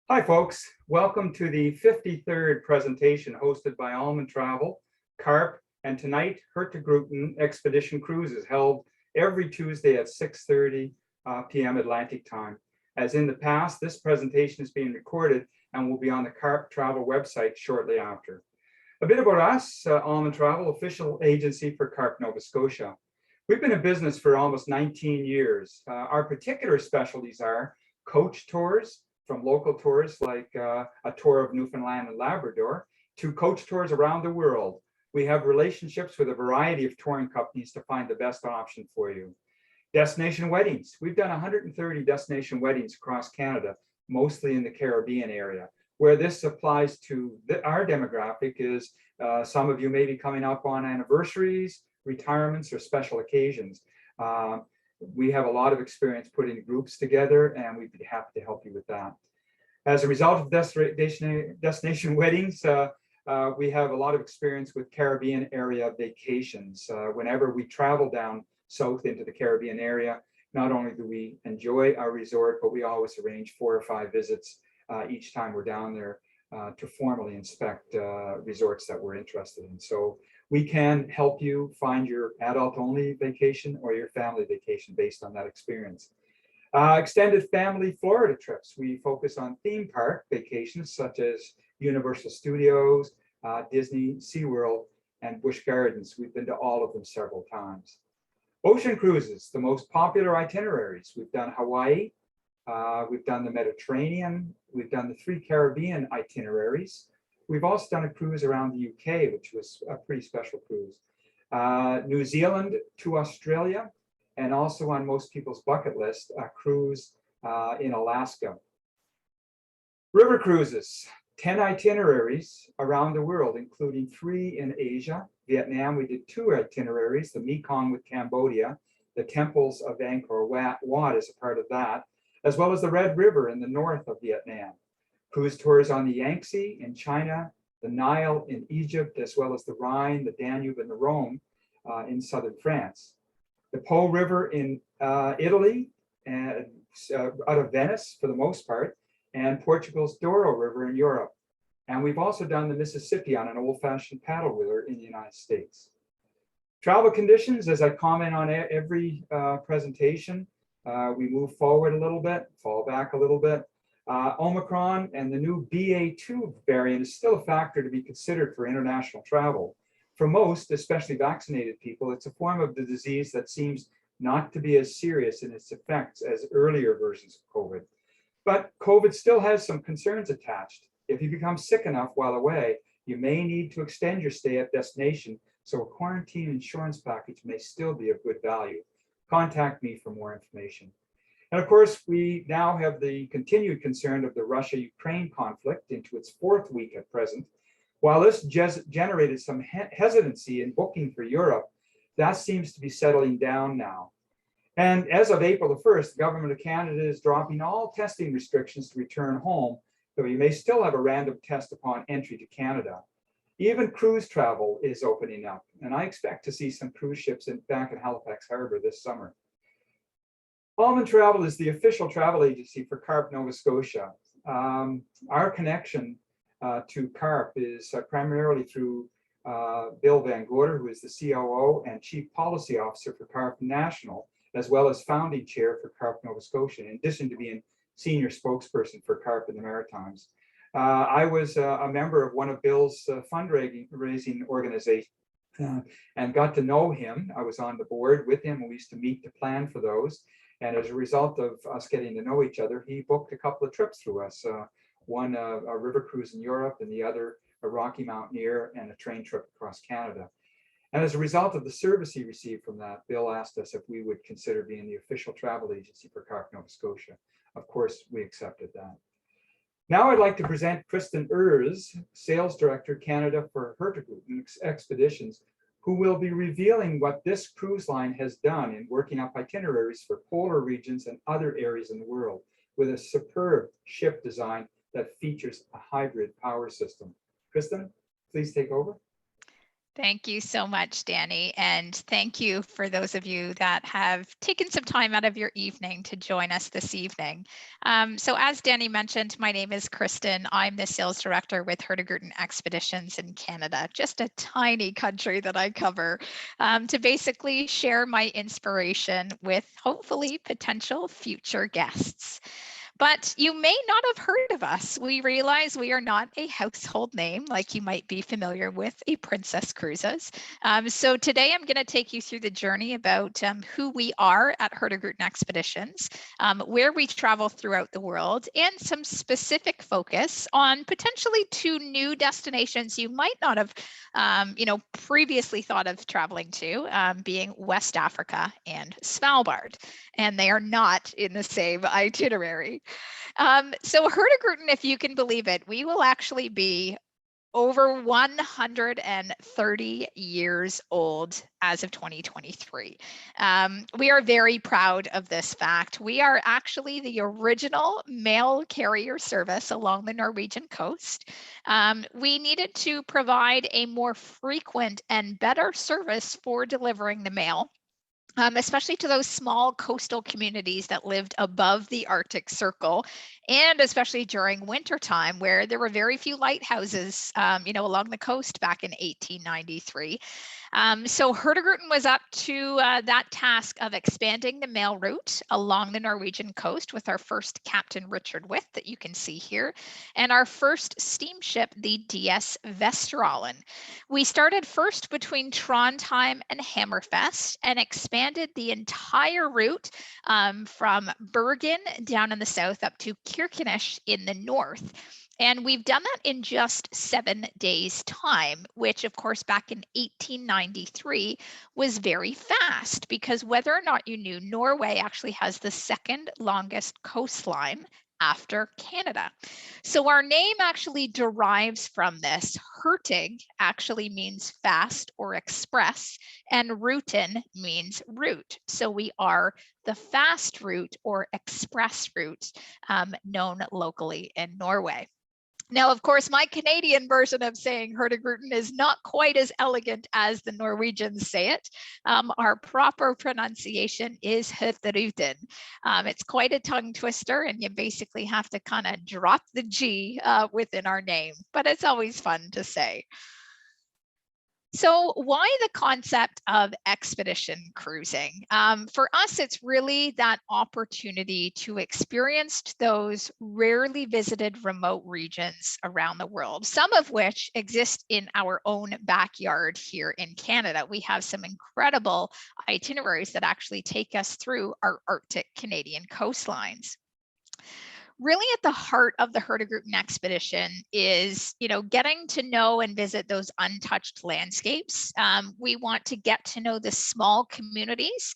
Hi, folks. Welcome to the 53rd presentation hosted by AlmonTravel, CARP, and tonight, Hurtigruten Expedition Cruise is held every Tuesday at 6:30 p.m. Atlantic time. As in the past, this presentation is being recorded and will be on the CARP Travel website shortly after. A bit about us, AlmonTravel, official agency for CARP Nova Scotia. We've been in business for almost 19 years. Our particular specialties are coach tours, from local tours like a tour of Newfoundland and Labrador to coach tours around the world. We have relationships with a variety of touring companies to find the best option for you. Destination weddings. We've done 130 destination weddings across Canada, mostly in the Caribbean area. Where this applies to our demographic is some of you may be coming up on anniversaries, retirements, or special occasions. We have a lot of experience putting groups together, and we'd be happy to help you with that. As a result of destination weddings, we have a lot of experience with Caribbean area vacations. Whenever we travel down south into the Caribbean area, not only do we enjoy our resort, but we always arrange 4 or 5 visits each time we're down there to formally inspect resorts that we're interested in. So we can help you find your adult-only vacation or your family vacation based on that experience. Extended family Florida trips. We focus on theme park vacations such as Universal Studios, Disney, SeaWorld, and Busch Gardens. We've been to all of them several times. Ocean cruises, the most popular itineraries. We've done Hawaii, we've done the Mediterranean, we've done the 3 Caribbean itineraries. We've also done a cruise around the UK, which was a pretty special cruise. New Zealand to Australia, and also on most people's bucket list, a cruise in Alaska. River cruises, 10 itineraries around the world, including 3 in Asia. Vietnam, we did 2 itineraries, the Mekong with Cambodia, the temples of Angkor Wat is a part of that, as well as the Red River in the north of Vietnam. Cruise tours on the Yangtze in China, the Nile in Egypt, as well as the Rhine, the Danube, and the Rhone in southern France. The Po River in Italy, and out of Venice for the most part, and Portugal's Douro River in Europe. And we've also done the Mississippi on an old-fashioned paddle wheeler in the United States. Travel conditions, as I comment on every presentation, we move forward a little bit, fall back a little bit. Omicron and the new BA2 variant is still a factor to be considered for international travel. For most, especially vaccinated people, it's a form of the disease that seems not to be as serious in its effects as earlier versions of COVID. But COVID still has some concerns attached. If you become sick enough while away, you may need to extend your stay at destination, so a quarantine insurance package may still be of good value. Contact me for more information. And of course, we now have the continued concern of the Russia-Ukraine conflict into its 4th week at present. While this generated some hesitancy in booking for Europe, that seems to be settling down now. And as of April the 1st, the government of Canada is dropping all testing restrictions to return home, though you may still have a random test upon entry to Canada. Even cruise travel is opening up, and I expect to see some cruise ships back in Halifax Harbor this summer. AlmonTravel is the official travel agency for CARP Nova Scotia. Our connection to CARP is primarily through Bill Van Gorder, who is the COO and Chief Policy Officer for CARP National, as well as founding chair for CARP Nova Scotia, in addition to being senior spokesperson for CARP in the Maritimes. I was a member of one of Bill's fundraising organizations and got to know him. I was on the board with him, and we used to meet to plan for those. And as a result of us getting to know each other, he booked a couple of trips through us. One a river cruise in Europe, and the other a Rocky Mountaineer and a train trip across Canada. And as a result of the service he received from that, Bill asked us if we would consider being the official travel agency for CARP Nova Scotia. Of course, we accepted that. Now I'd like to present Kristin, Sales Director, Canada for Hurtigruten Expeditions, who will be revealing what this cruise line has done in working up itineraries for polar regions and other areas in the world with a superb ship design that features a hybrid power system. Kristin, please take over. Thank you so much, Danny. And thank you for those of you that have taken some time out of your evening to join us this evening. So as Danny mentioned, my name is Kristin. I'm the sales director with Hurtigruten Expeditions in Canada, just a tiny country that I cover, to basically share my inspiration with hopefully potential future guests. But you may not have heard of us. We realize we are not a household name like you might be familiar with a Princess Cruises. So today I'm going to take you through the journey about who we are at Hurtigruten Expeditions, where we travel throughout the world, and some specific focus on potentially 2 new destinations you might not have previously thought of traveling to, being West Africa and Svalbard. And they are not in the same itinerary. So Hurtigruten, if you can believe it, we will actually be over 130 years old as of 2023. We are very proud of this fact. We are actually the original mail carrier service along the Norwegian coast. We needed to provide a more frequent and better service for delivering the mail. Especially to those small coastal communities that lived above the Arctic Circle, and especially during wintertime where there were very few lighthouses, along the coast back in 1893. So Hurtigruten was up to that task of expanding the mail route along the Norwegian coast with our first Captain Richard With that you can see here, and our first steamship, the DS Vesterålen. We started first between Trondheim and Hammerfest and expanded the entire route from Bergen down in the south up to Kirkenes in the north. And we've done that in just 7 days' time, which of course back in 1893 was very fast, because whether or not you knew, Norway actually has the second longest coastline after Canada. So our name actually derives from this. Hurtig actually means fast or express, and Ruten means route. So we are the fast route or express route known locally in Norway. Now, of course, my Canadian version of saying Hurtigruten is not quite as elegant as the Norwegians say it. Our proper pronunciation is Hurtigruten. It's quite a tongue twister, and you basically have to kind of drop the G within our name, but it's always fun to say. So why the concept of expedition cruising? For us, it's really that opportunity to experience those rarely visited remote regions around the world, some of which exist in our own backyard here in Canada. We have some incredible itineraries that actually take us through our Arctic Canadian coastlines. Really at the heart of the Hurtigruten expedition is, getting to know and visit those untouched landscapes. We want to get to know the small communities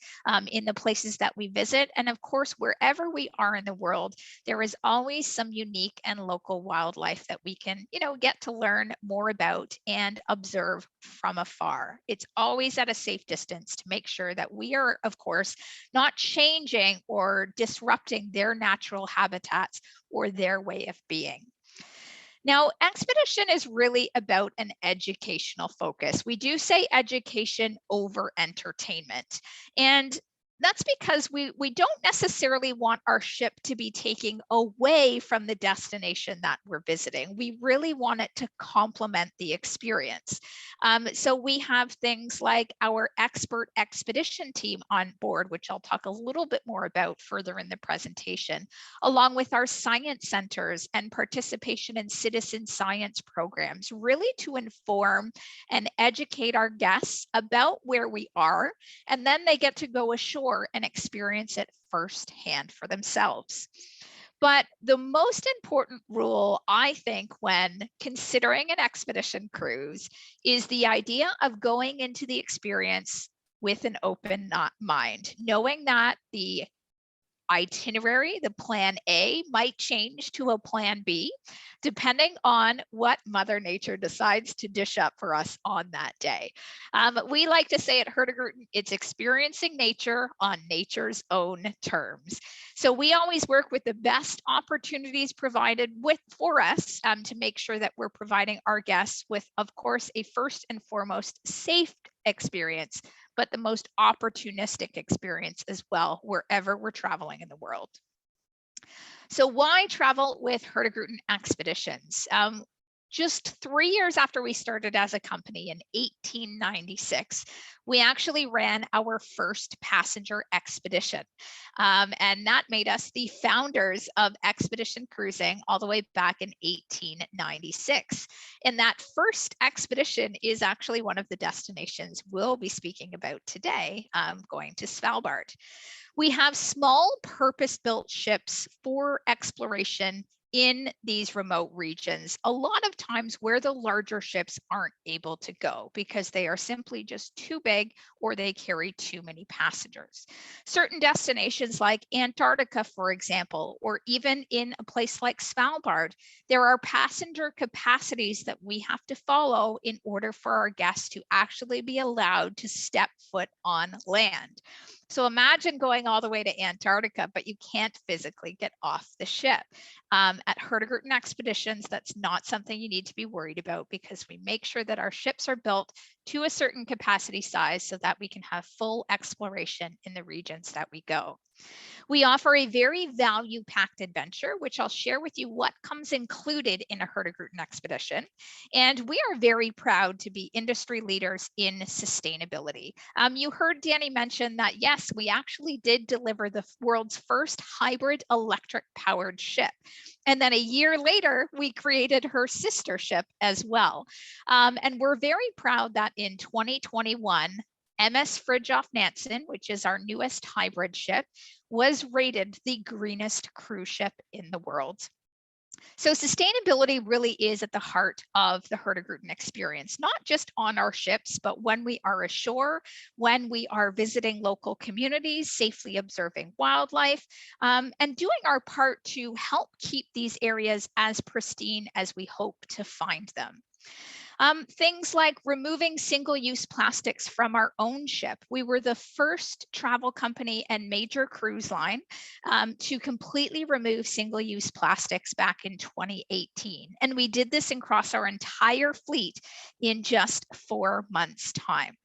in the places that we visit. And of course, wherever we are in the world, there is always some unique and local wildlife that we can, get to learn more about and observe from afar. It's always at a safe distance to make sure that we are, of course, not changing or disrupting their natural habitats or their way of being. Now, expedition is really about an educational focus. We do say education over entertainment. And that's because we don't necessarily want our ship to be taking away from the destination that we're visiting. We really want it to complement the experience. So we have things like our expert expedition team on board, which I'll talk a little bit more about further in the presentation, along with our science centers and participation in citizen science programs, really to inform and educate our guests about where we are, and then they get to go ashore and experience it firsthand for themselves. But the most important rule, I think, when considering an expedition cruise is the idea of going into the experience with an open mind, knowing that the itinerary, the plan A, might change to a plan B, depending on what Mother Nature decides to dish up for us on that day. We like to say at Hurtigruten, it's experiencing nature on nature's own terms. So we always work with the best opportunities provided for us to make sure that we're providing our guests with, of course, a first and foremost safe experience, but the most opportunistic experience as well, wherever we're traveling in the world. So why travel with Hurtigruten Expeditions? Just 3 years after we started as a company in 1896, we actually ran our first passenger expedition. And that made us the founders of expedition cruising all the way back in 1896. And that first expedition is actually one of the destinations we'll be speaking about today, going to Svalbard. We have small purpose-built ships for exploration in these remote regions, a lot of times where the larger ships aren't able to go because they are simply just too big or they carry too many passengers. Certain destinations like Antarctica, for example, or even in a place like Svalbard, there are passenger capacities that we have to follow in order for our guests to actually be allowed to step foot on land. So imagine going all the way to Antarctica, but you can't physically get off the ship. At Hurtigruten Expeditions, that's not something you need to be worried about because we make sure that our ships are built to a certain capacity size so that we can have full exploration in the regions that we go. We offer a very value-packed adventure, which I'll share with you what comes included in a Hurtigruten expedition. And we are very proud to be industry leaders in sustainability. You heard Danny mention that, yes, we actually did deliver the world's first hybrid electric powered ship. And then a year later, we created her sister ship as well. And we're very proud that in 2021, MS Fridtjof Nansen, which is our newest hybrid ship, was rated the greenest cruise ship in the world. So sustainability really is at the heart of the Hurtigruten experience, not just on our ships, but when we are ashore, when we are visiting local communities, safely observing wildlife, and doing our part to help keep these areas as pristine as we hope to find them. Things like removing single-use plastics from our own ship. We were the first travel company and major cruise line to completely remove single-use plastics back in 2018. And we did this across our entire fleet in just 4 months' time.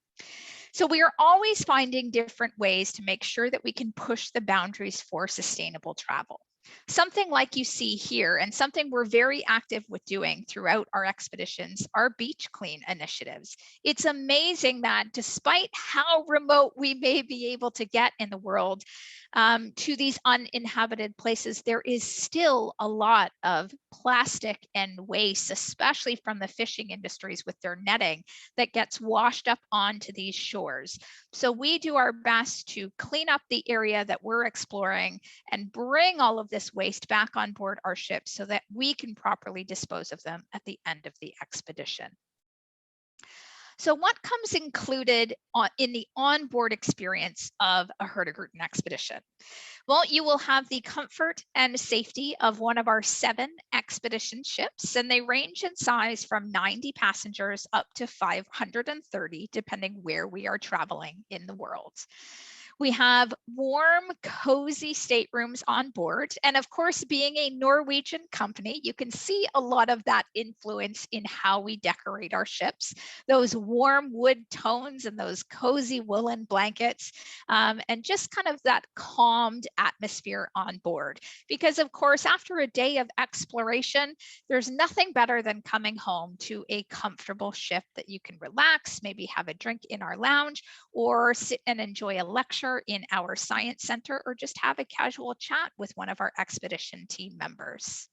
So we are always finding different ways to make sure that we can push the boundaries for sustainable travel. Something like you see here, and something we're very active with doing throughout our expeditions, are beach clean initiatives. It's amazing that despite how remote we may be able to get in the world to these uninhabited places, there is still a lot of plastic and waste, especially from the fishing industries with their netting, that gets washed up onto these shores. So we do our best to clean up the area that we're exploring and bring all of this waste back on board our ships so that we can properly dispose of them at the end of the expedition. So what comes included in the onboard experience of a Hurtigruten expedition? Well, you will have the comfort and safety of one of our 7 expedition ships, and they range in size from 90 passengers up to 530, depending where we are traveling in the world. We have warm, cozy staterooms on board. And of course, being a Norwegian company, you can see a lot of that influence in how we decorate our ships. Those warm wood tones and those cozy woolen blankets, and just kind of that calmed atmosphere on board. Because of course, after a day of exploration, there's nothing better than coming home to a comfortable ship that you can relax, maybe have a drink in our lounge, or sit and enjoy a lecture in our science center, or just have a casual chat with one of our expedition team members.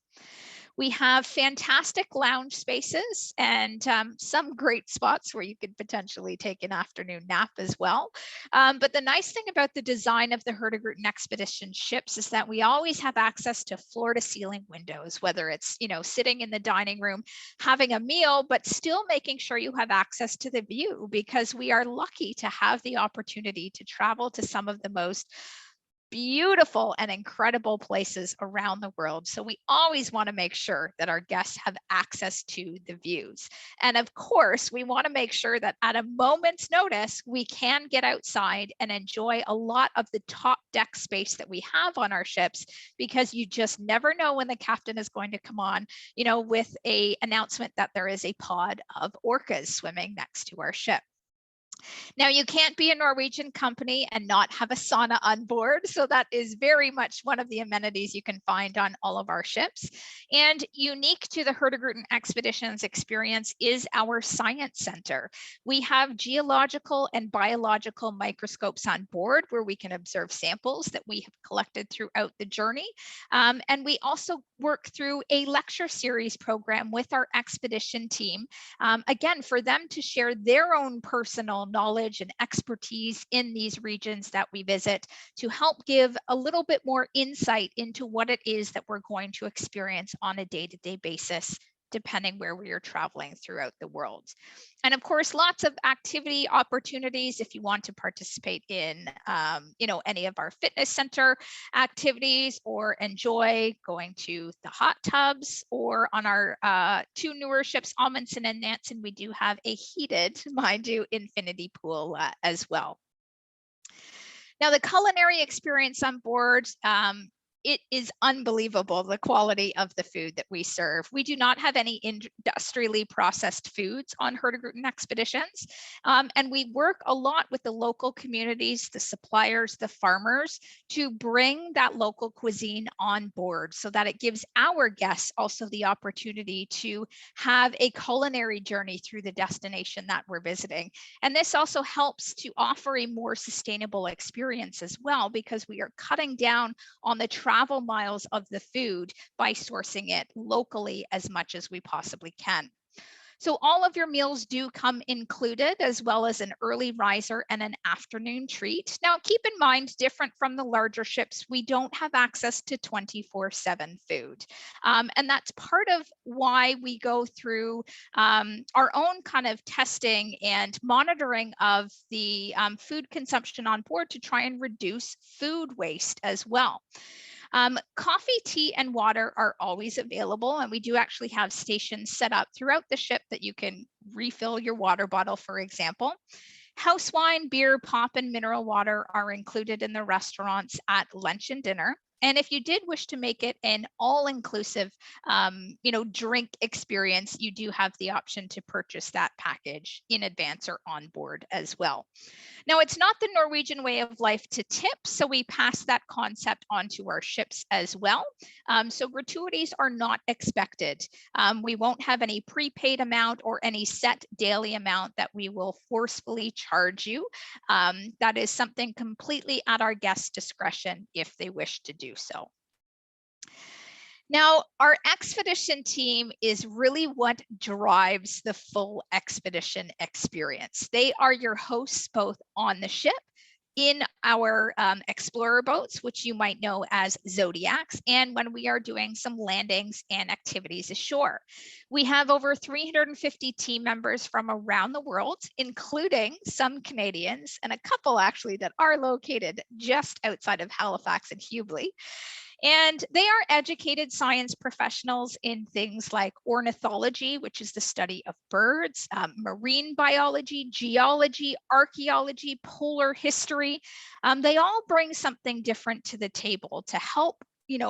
We have fantastic lounge spaces and some great spots where you could potentially take an afternoon nap as well. But the nice thing about the design of the Hurtigruten expedition ships is that we always have access to floor to ceiling windows, whether it's, sitting in the dining room, having a meal, but still making sure you have access to the view, because we are lucky to have the opportunity to travel to some of the most beautiful and incredible places around the world. So we always want to make sure that our guests have access to the views. And of course, we want to make sure that at a moment's notice, we can get outside and enjoy a lot of the top deck space that we have on our ships, because you just never know when the captain is going to come on, with an announcement that there is a pod of orcas swimming next to our ship. Now, you can't be a Norwegian company and not have a sauna on board. So that is very much one of the amenities you can find on all of our ships. And unique to the Hurtigruten Expeditions experience is our science center. We have geological and biological microscopes on board where we can observe samples that we have collected throughout the journey. And we also work through a lecture series program with our expedition team, again, for them to share their own personal knowledge and expertise in these regions that we visit, to help give a little bit more insight into what it is that we're going to experience on a day-to-day basis, depending where we are traveling throughout the world. And of course, lots of activity opportunities if you want to participate in, any of our fitness center activities, or enjoy going to the hot tubs, or on our two newer ships, Amundsen and Nansen, we do have a heated, mind you, infinity pool as well. Now, the culinary experience on board, it is unbelievable, the quality of the food that we serve. We do not have any industrially processed foods on Hurtigruten Expeditions. And we work a lot with the local communities, the suppliers, the farmers, to bring that local cuisine on board, so that it gives our guests also the opportunity to have a culinary journey through the destination that we're visiting. And this also helps to offer a more sustainable experience as well, because we are cutting down on the travel miles of the food by sourcing it locally as much as we possibly can. So all of your meals do come included, as well as an early riser and an afternoon treat. Now, keep in mind, different from the larger ships, we don't have access to 24/7 food. And that's part of why we go through our own kind of testing and monitoring of the food consumption on board, to try and reduce food waste as well. Coffee, tea, and water are always available, and we do actually have stations set up throughout the ship that you can refill your water bottle, for example. House wine, beer, pop, and mineral water are included in the restaurants at lunch and dinner. And if you did wish to make it an all-inclusive, drink experience, you do have the option to purchase that package in advance or on board as well. Now, it's not the Norwegian way of life to tip, so we pass that concept onto our ships as well. So gratuities are not expected. We won't have any prepaid amount or any set daily amount that we will forcefully charge you. That is something completely at our guests' discretion if they wish to do so. Now, our expedition team is really what drives the full expedition experience. They are your hosts both on the ship, in our explorer boats, which you might know as Zodiacs, and when we are doing some landings and activities ashore. We have over 350 team members from around the world, including some Canadians and a couple actually that are located just outside of Halifax and Hubli. And they are educated science professionals in things like ornithology, which is the study of birds, marine biology, geology, archaeology, polar history. They all bring something different to the table to help,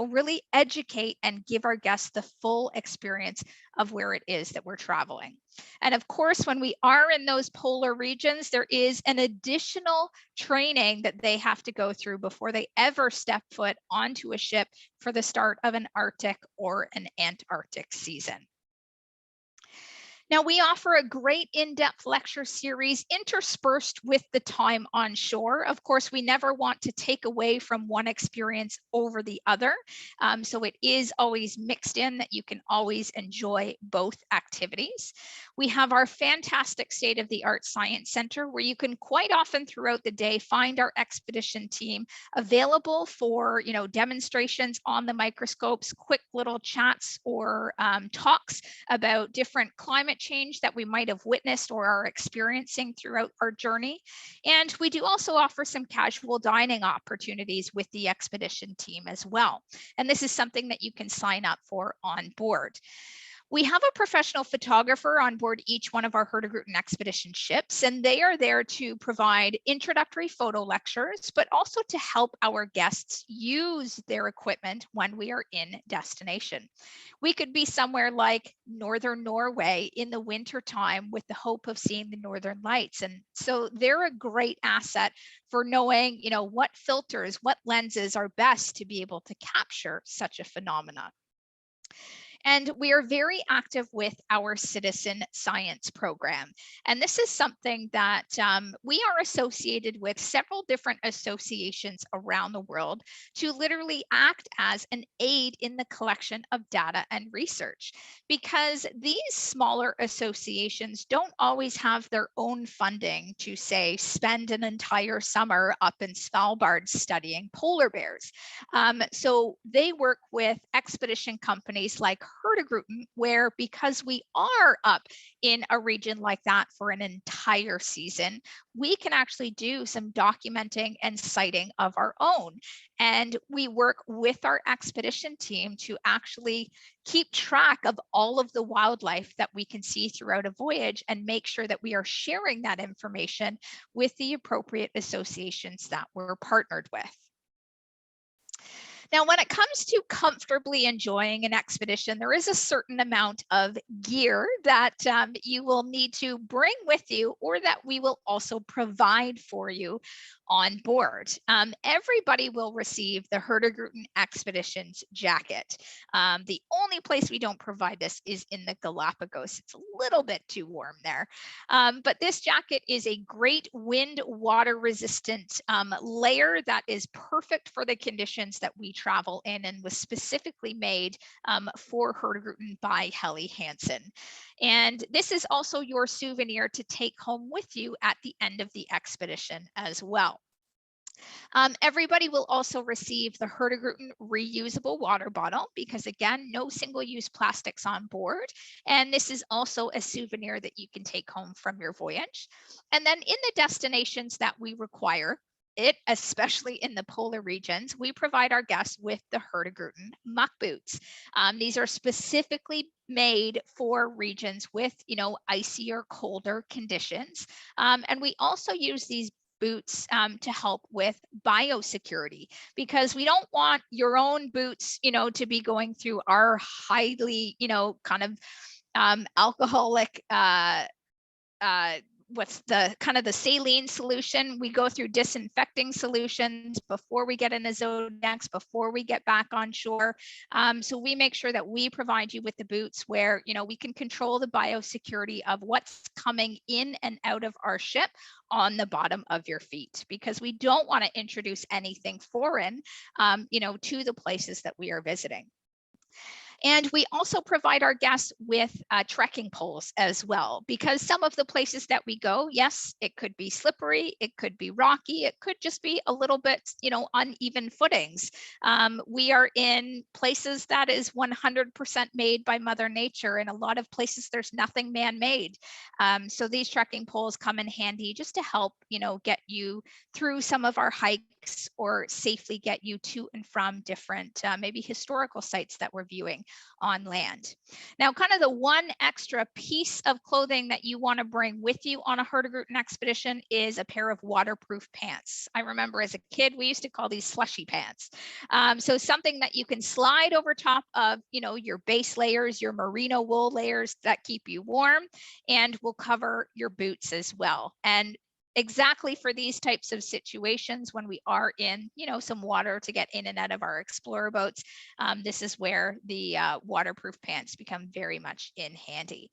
really educate and give our guests the full experience of where it is that we're traveling. And of course, when we are in those polar regions, there is an additional training that they have to go through before they ever step foot onto a ship for the start of an Arctic or an Antarctic season. Now, we offer a great in-depth lecture series interspersed with the time on shore. Of course, we never want to take away from one experience over the other. So it is always mixed in that you can always enjoy both activities. We have our fantastic state-of-the-art science center where you can quite often throughout the day find our expedition team available for, demonstrations on the microscopes, quick little chats or talks about different climate change that we might have witnessed or are experiencing throughout our journey. And we do also offer some casual dining opportunities with the expedition team as well. And this is something that you can sign up for on board. We have a professional photographer on board each one of our Hurtigruten expedition ships, and they are there to provide introductory photo lectures, but also to help our guests use their equipment when we are in destination. We could be somewhere like northern Norway in the winter time with the hope of seeing the northern lights. And so they're a great asset for knowing, what filters, what lenses are best to be able to capture such a phenomenon. And we are very active with our citizen science program. And this is something that we are associated with several different associations around the world to literally act as an aid in the collection of data and research. Because these smaller associations don't always have their own funding to, say, spend an entire summer up in Svalbard studying polar bears. So they work with expedition companies like Hurtigruten, where because we are up in a region like that for an entire season, we can actually do some documenting and citing of our own. And we work with our expedition team to actually keep track of all of the wildlife that we can see throughout a voyage and make sure that we are sharing that information with the appropriate associations that we're partnered with. Now, when it comes to comfortably enjoying an expedition, there is a certain amount of gear that you will need to bring with you, or that we will also provide for you on board. Everybody will receive the Hurtigruten Expeditions jacket. The only place we don't provide this is in the Galapagos. It's a little bit too warm there. But this jacket is a great wind water resistant layer that is perfect for the conditions that we travel in, and was specifically made for Hurtigruten by Helly Hansen. And this is also your souvenir to take home with you at the end of the expedition as well. Everybody will also receive the Hurtigruten reusable water bottle, because again, no single-use plastics on board. And this is also a souvenir that you can take home from your voyage. And then in the destinations that we require it, especially in the polar regions, we provide our guests with the Hurtigruten muck boots. These are specifically made for regions with, icy or colder conditions. And we also use these boots to help with biosecurity, because we don't want your own boots, to be going through our highly, kind of alcoholic, what's the kind of the saline solution. We go through disinfecting solutions before we get in the Zodiacs, before we get back on shore. So we make sure that we provide you with the boots where, we can control the biosecurity of what's coming in and out of our ship on the bottom of your feet, because we don't want to introduce anything foreign, to the places that we are visiting. And we also provide our guests with trekking poles as well, because some of the places that we go, yes, it could be slippery, it could be rocky, it could just be a little bit, uneven footings. We are in places that is 100% made by Mother Nature. In a lot of places, there's nothing man-made. So these trekking poles come in handy just to help, get you through some of our hikes, or safely get you to and from different, maybe historical sites that we're viewing on land. Now, kind of the one extra piece of clothing that you want to bring with you on a Hurtigruten expedition is a pair of waterproof pants. I remember as a kid, we used to call these slushy pants. So something that you can slide over top of, your base layers, your merino wool layers that keep you warm, and will cover your boots as well. And exactly for these types of situations, when we are in, some water to get in and out of our explorer boats, this is where the waterproof pants become very much in handy.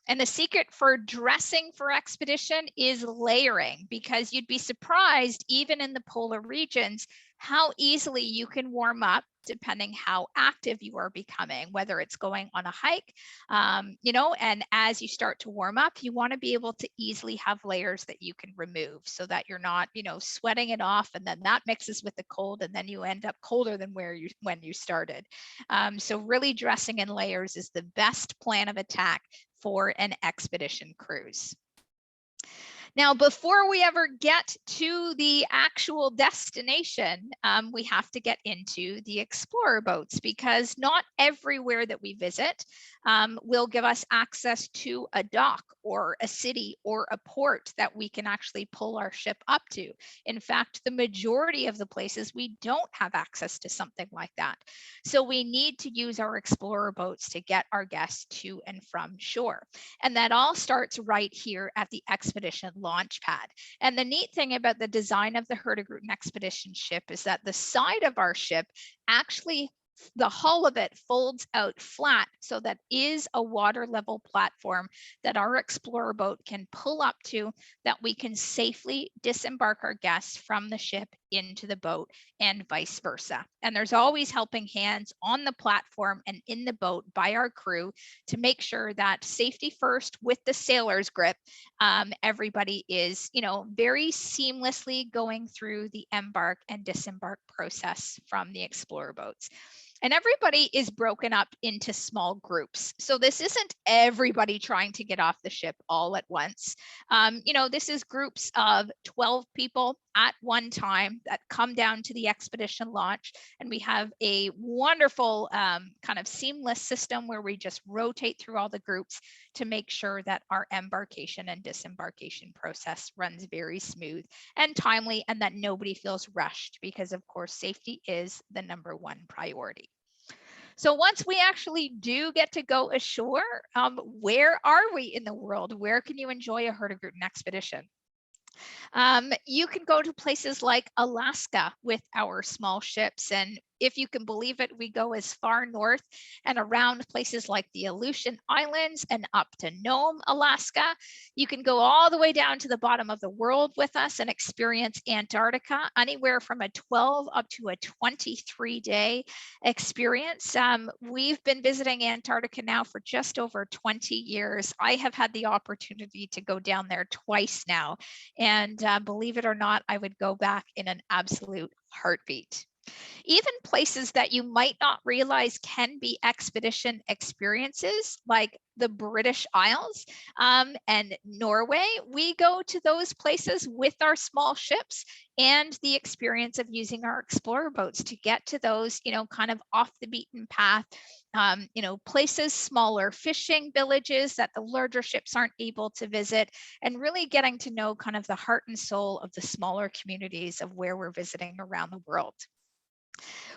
And the secret for dressing for expedition is layering, because you'd be surprised, even in the polar regions, how easily you can warm up depending how active you are becoming, whether it's going on a hike, and as you start to warm up, you want to be able to easily have layers that you can remove, so that you're not, sweating it off, and then that mixes with the cold, and then you end up colder than when you started. So really dressing in layers is the best plan of attack for an expedition cruise. Now, before we ever get to the actual destination, we have to get into the explorer boats, because not everywhere that we visit will give us access to a dock or a city or a port that we can actually pull our ship up to. In fact, the majority of the places we don't have access to something like that. So we need to use our explorer boats to get our guests to and from shore. And that all starts right here at the expedition launch pad. And the neat thing about the design of the Hurtigruten expedition ship is that the side of our ship actually, the hull of it folds out flat, so that is a water level platform that our explorer boat can pull up to, that we can safely disembark our guests from the ship into the boat and vice versa. And there's always helping hands on the platform and in the boat by our crew to make sure that safety first with the sailor's grip, everybody is, very seamlessly going through the embark and disembark process from the explorer boats. And everybody is broken up into small groups. So this isn't everybody trying to get off the ship all at once. This is groups of 12 people at one time that come down to the expedition launch. And we have a wonderful kind of seamless system where we just rotate through all the groups to make sure that our embarkation and disembarkation process runs very smooth and timely, and that nobody feels rushed, because of course, safety is the #1 priority. So once we actually do get to go ashore, where are we in the world? Where can you enjoy a Hurtigruten expedition? You can go to places like Alaska with our small ships. And if you can believe it, we go as far north and around places like the Aleutian Islands and up to Nome, Alaska. You can go all the way down to the bottom of the world with us and experience Antarctica, anywhere from a 12 up to a 23-day experience. We've been visiting Antarctica now for just over 20 years. I have had the opportunity to go down there twice now. And believe it or not, I would go back in an absolute heartbeat. Even places that you might not realize can be expedition experiences, like the British Isles and Norway, we go to those places with our small ships and the experience of using our explorer boats to get to those, kind of off the beaten path, places, smaller fishing villages that the larger ships aren't able to visit, and really getting to know kind of the heart and soul of the smaller communities of where we're visiting around the world.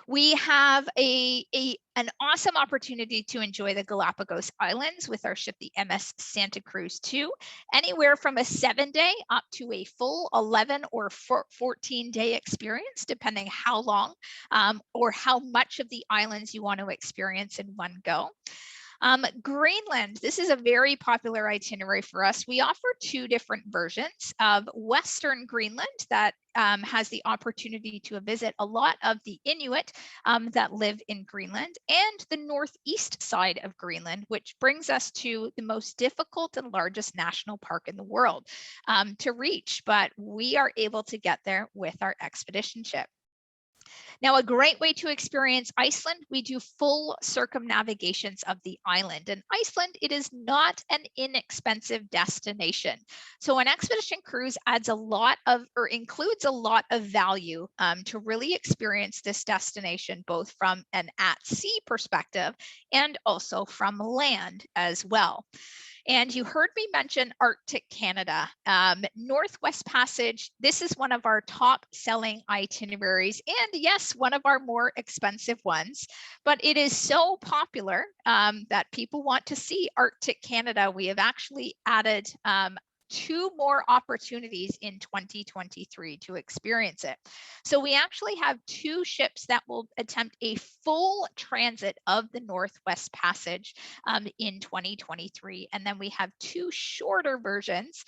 We have an awesome opportunity to enjoy the Galapagos Islands with our ship, the MS Santa Cruz II, anywhere from a 7-day up to a full 11 or 14-day experience, depending how long or how much of the islands you want to experience in one go. Greenland, this is a very popular itinerary for us. We offer 2 different versions of Western Greenland that has the opportunity to visit a lot of the Inuit that live in Greenland, and the northeast side of Greenland, which brings us to the most difficult and largest national park in the world to reach, but we are able to get there with our expedition ship. Now, a great way to experience Iceland, we do full circumnavigations of the island. And Iceland, it is not an inexpensive destination. So an expedition cruise adds a lot of, or includes a lot of value to really experience this destination, both from an at-sea perspective and also from land as well. And you heard me mention Arctic Canada. Northwest Passage, this is one of our top selling itineraries, and yes, one of our more expensive ones, but it is so popular that people want to see Arctic Canada. We have actually added 2 more opportunities in 2023 to experience it. So we actually have 2 ships that will attempt a full transit of the Northwest Passage in 2023. And then we have 2 shorter versions.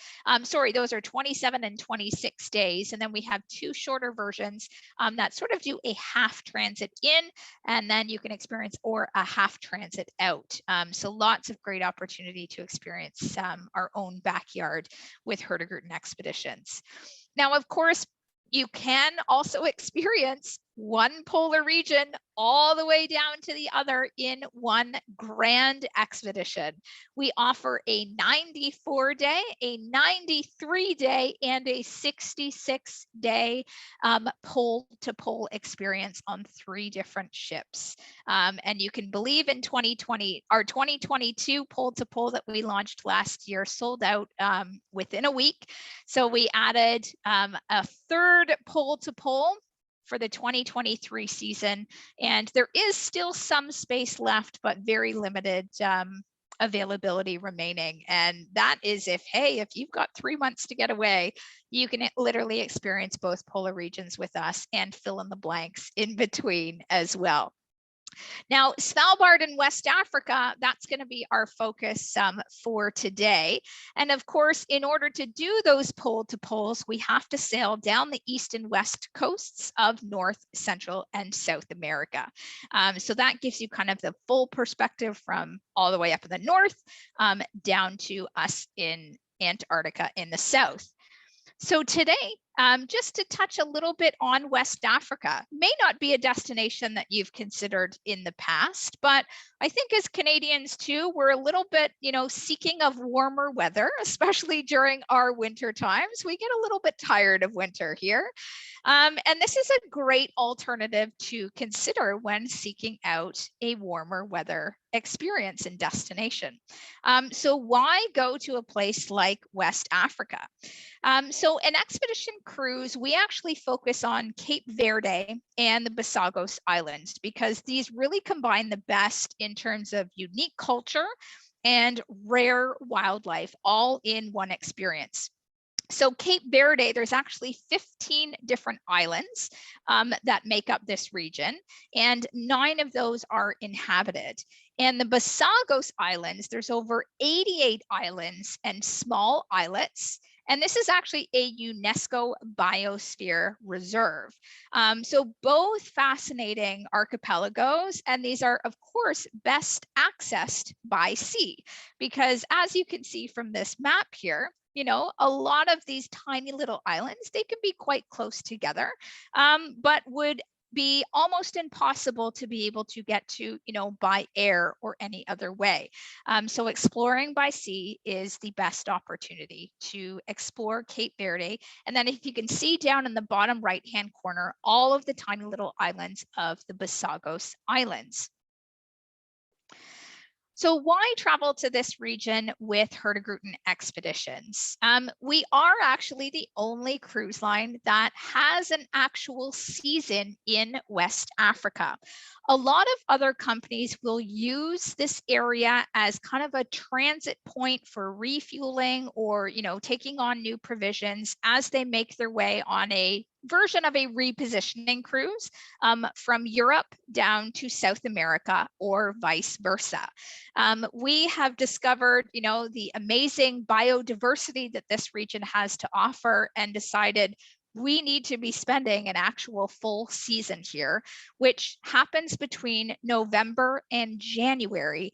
Those are 27 and 26 days. And then we have 2 shorter versions that sort of do a half transit in, and then you can experience or a half transit out. So lots of great opportunity to experience our own backyard with Hurtigruten expeditions. Now, of course, you can also experience one polar region all the way down to the other in one grand expedition. We offer a 94-day, a 93-day, and a 66-day pole-to-pole experience on 3 different ships. And you can believe in 2020, our 2022 pole-to-pole that we launched last year sold out within a week. So we added a 3rd pole-to-pole for the 2023 season, and there is still some space left, but very limited availability remaining. And that is if you've got 3 months to get away, you can literally experience both polar regions with us and fill in the blanks in between as well. Now, Svalbard and West Africa, that's going to be our focus for today. And of course, in order to do those pole-to-poles, we have to sail down the east and west coasts of North, Central, and South America. So that gives you kind of the full perspective from all the way up in the north down to us in Antarctica in the south. So today, just to touch a little bit on West Africa, may not be a destination that you've considered in the past, but I think as Canadians too, we're a little bit, seeking of warmer weather, especially during our winter times. We get a little bit tired of winter here. And this is a great alternative to consider when seeking out a warmer weather experience and destination. So why go to a place like West Africa? So an expedition cruise, we actually focus on Cape Verde and the Basagos Islands because these really combine the best in terms of unique culture and rare wildlife all in one experience. So Cape Verde, there's actually 15 different islands that make up this region, and 9 of those are inhabited. And the Basagos Islands, there's over 88 islands and small islets. And this is actually a UNESCO biosphere reserve. So both fascinating archipelagos, and these are, of course, best accessed by sea, because as you can see from this map here, a lot of these tiny little islands, they can be quite close together, but would be almost impossible to be able to get to, by air or any other way. So exploring by sea is the best opportunity to explore Cape Verde. And then if you can see down in the bottom right-hand corner, all of the tiny little islands of the Basagos Islands. So why travel to this region with Hurtigruten expeditions? We are actually the only cruise line that has an actual season in West Africa. A lot of other companies will use this area as kind of a transit point for refueling or, taking on new provisions as they make their way on a version of a repositioning cruise from Europe down to South America or vice versa. We have discovered, the amazing biodiversity that this region has to offer and decided we need to be spending an actual full season here, which happens between November and January,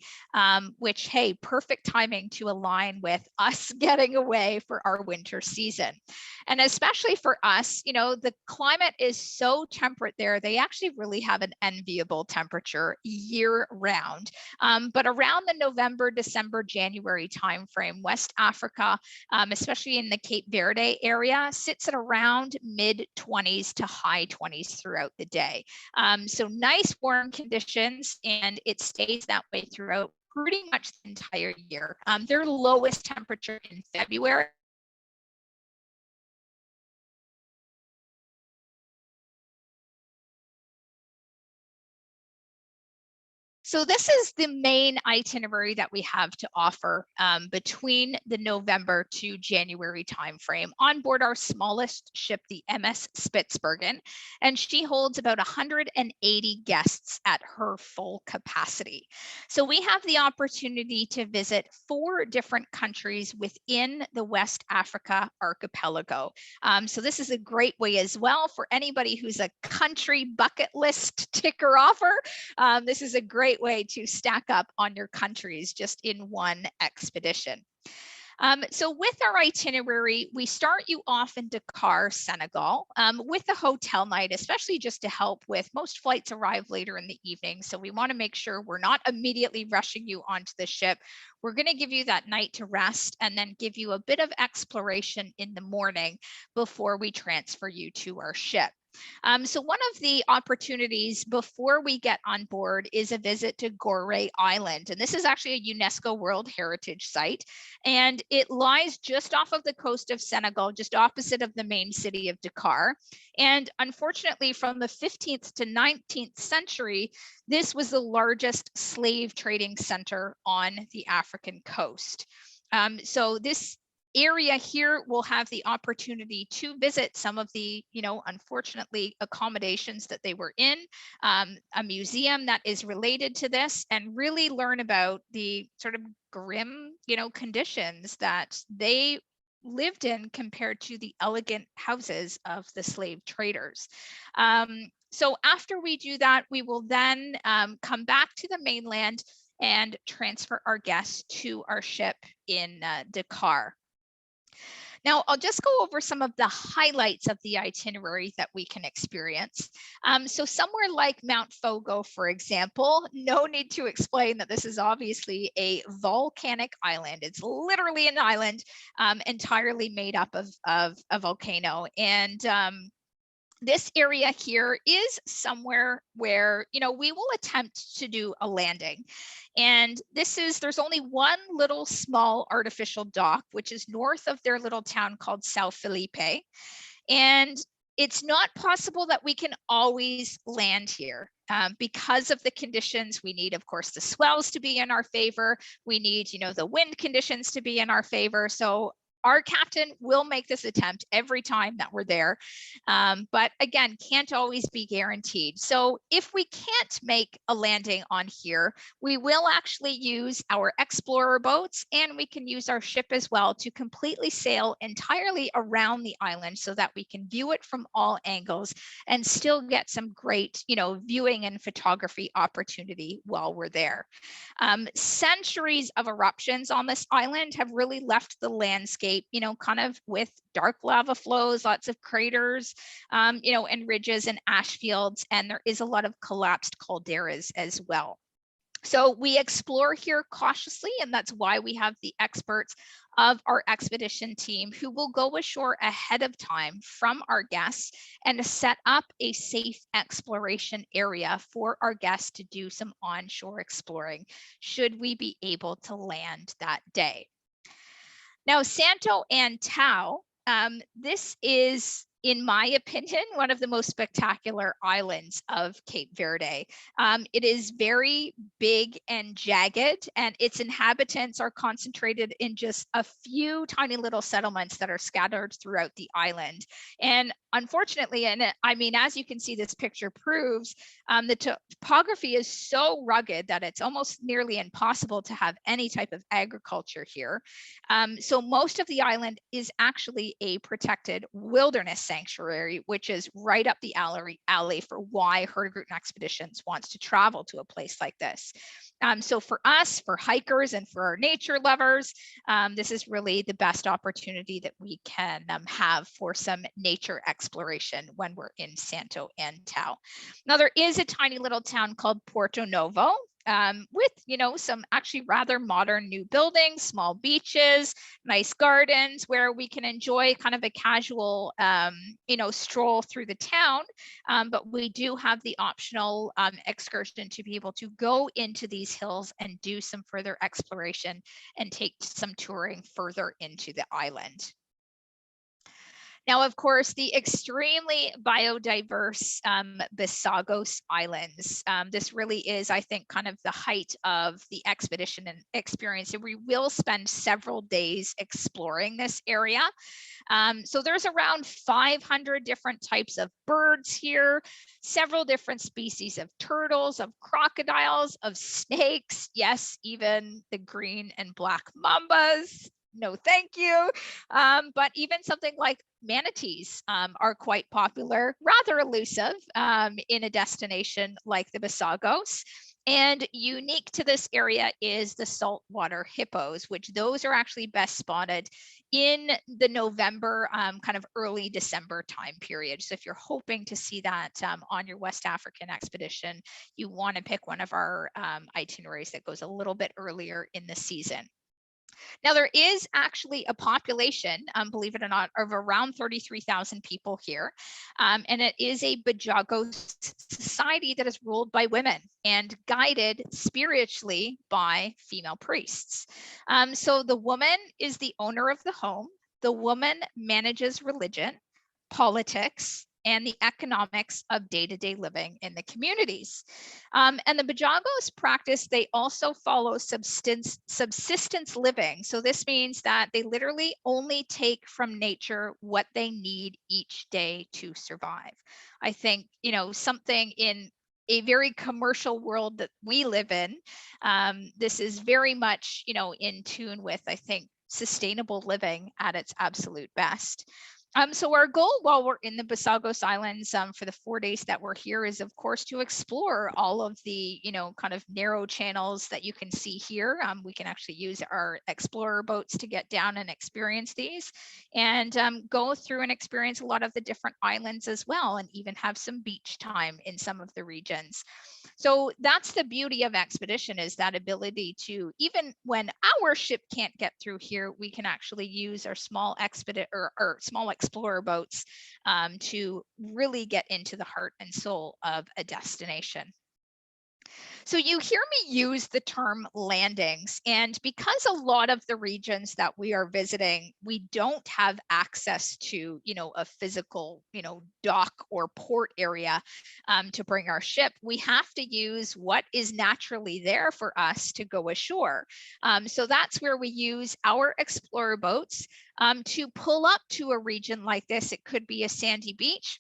which, hey, perfect timing to align with us getting away for our winter season. And especially for us, the climate is so temperate there. They actually really have an enviable temperature year round. But around the November, December, January timeframe, West Africa, especially in the Cape Verde area, sits at around mid-20s to high 20s throughout the day. So nice warm conditions, and it stays that way throughout pretty much the entire year. Their lowest temperature in February. So this is the main itinerary that we have to offer between the November to January timeframe on board our smallest ship, the MS Spitsbergen, and she holds about 180 guests at her full capacity. So we have the opportunity to visit 4 different countries within the West Africa archipelago. So this is a great way as well for anybody who's a country bucket list ticker offer. This is a great way to stack up on your countries just in one expedition. So with our itinerary, we start you off in Dakar, Senegal, with a hotel night, especially just to help with most flights arrive later in the evening. So we want to make sure we're not immediately rushing you onto the ship. We're going to give you that night to rest and then give you a bit of exploration in the morning before we transfer you to our ship. So one of the opportunities before we get on board is a visit to Gorée Island. And this is actually a UNESCO World Heritage Site. And it lies just off of the coast of Senegal, just opposite of the main city of Dakar. And unfortunately, from the 15th to 19th century, this was the largest slave trading center on the African coast. So this area here will have the opportunity to visit some of the, unfortunately, accommodations that they were in, a museum that is related to this, and really learn about the sort of grim, conditions that they lived in compared to the elegant houses of the slave traders. So after we do that, we will then come back to the mainland and transfer our guests to our ship in Dakar. Now, I'll just go over some of the highlights of the itinerary that we can experience. So somewhere like Mount Fogo, for example, no need to explain that this is obviously a volcanic island. It's literally an island entirely made up of a volcano. And this area here is somewhere where, we will attempt to do a landing. And there's only one little small artificial dock, which is north of their little town called São Felipe. And it's not possible that we can always land here because of the conditions. We need, of course, the swells to be in our favor. We need, the wind conditions to be in our favor. So our captain will make this attempt every time that we're there. But again, can't always be guaranteed. So if we can't make a landing on here, we will actually use our explorer boats, and we can use our ship as well to completely sail entirely around the island so that we can view it from all angles and still get some great, viewing and photography opportunity while we're there. Centuries of eruptions on this island have really left the landscape, kind of with dark lava flows, lots of craters, and ridges and ash fields, and there is a lot of collapsed calderas as well. So we explore here cautiously, and that's why we have the experts of our expedition team who will go ashore ahead of time from our guests and set up a safe exploration area for our guests to do some onshore exploring should we be able to land that day. Now, Santo Antão, this is, in my opinion, one of the most spectacular islands of Cape Verde. It is very big and jagged, and its inhabitants are concentrated in just a few tiny little settlements that are scattered throughout the island. And unfortunately, and I mean, as you can see, this picture proves, the topography is so rugged that it's almost nearly impossible to have any type of agriculture here. So most of the island is actually a protected wilderness sanctuary, which is right up the alley for why Hurtigruten Expeditions wants to travel to a place like this. So for us, for hikers and for our nature lovers, this is really the best opportunity that we can have for some nature exploration when we're in Santo Antão. Now, there is a tiny little town called Porto Novo, with, some actually rather modern new buildings, small beaches, nice gardens where we can enjoy kind of a casual, stroll through the town. But we do have the optional excursion to be able to go into these hills and do some further exploration and take some touring further into the island. Now, of course, the extremely biodiverse Bisagos Islands. This really is, I think, kind of the height of the expedition and experience. And we will spend several days exploring this area. So there's around 500 different types of birds here, several different species of turtles, of crocodiles, of snakes, yes, even the green and black mambas. No, thank you. But even something like manatees are quite popular, rather elusive in a destination like the Bisagos. And unique to this area is the saltwater hippos, which those are actually best spotted in the November, kind of early December time period. So if you're hoping to see that on your West African expedition, you want to pick one of our itineraries that goes a little bit earlier in the season. Now, there is actually a population, believe it or not, of around 33,000 people here. And it is a Bajago society that is ruled by women and guided spiritually by female priests. So the woman is the owner of the home. The woman manages religion, politics, and the economics of day-to-day living in the communities. And the Bajagos practice, they also follow subsistence living. So this means that they literally only take from nature what they need each day to survive. I think, something in a very commercial world that we live in, this is very much, in tune with, I think, sustainable living at its absolute best. So our goal while we're in the Basagos Islands for the 4 days that we're here is, of course, to explore all of the, kind of narrow channels that you can see here. We can actually use our explorer boats to get down and experience these, and go through and experience a lot of the different islands as well, and even have some beach time in some of the regions. So that's the beauty of expedition, is that ability to, even when our ship can't get through here, we can actually use our small small explorer boats to really get into the heart and soul of a destination. So you hear me use the term landings, and because a lot of the regions that we are visiting, we don't have access to, a physical, dock or port area to bring our ship, we have to use what is naturally there for us to go ashore. So that's where we use our explorer boats to pull up to a region like this. It could be a sandy beach,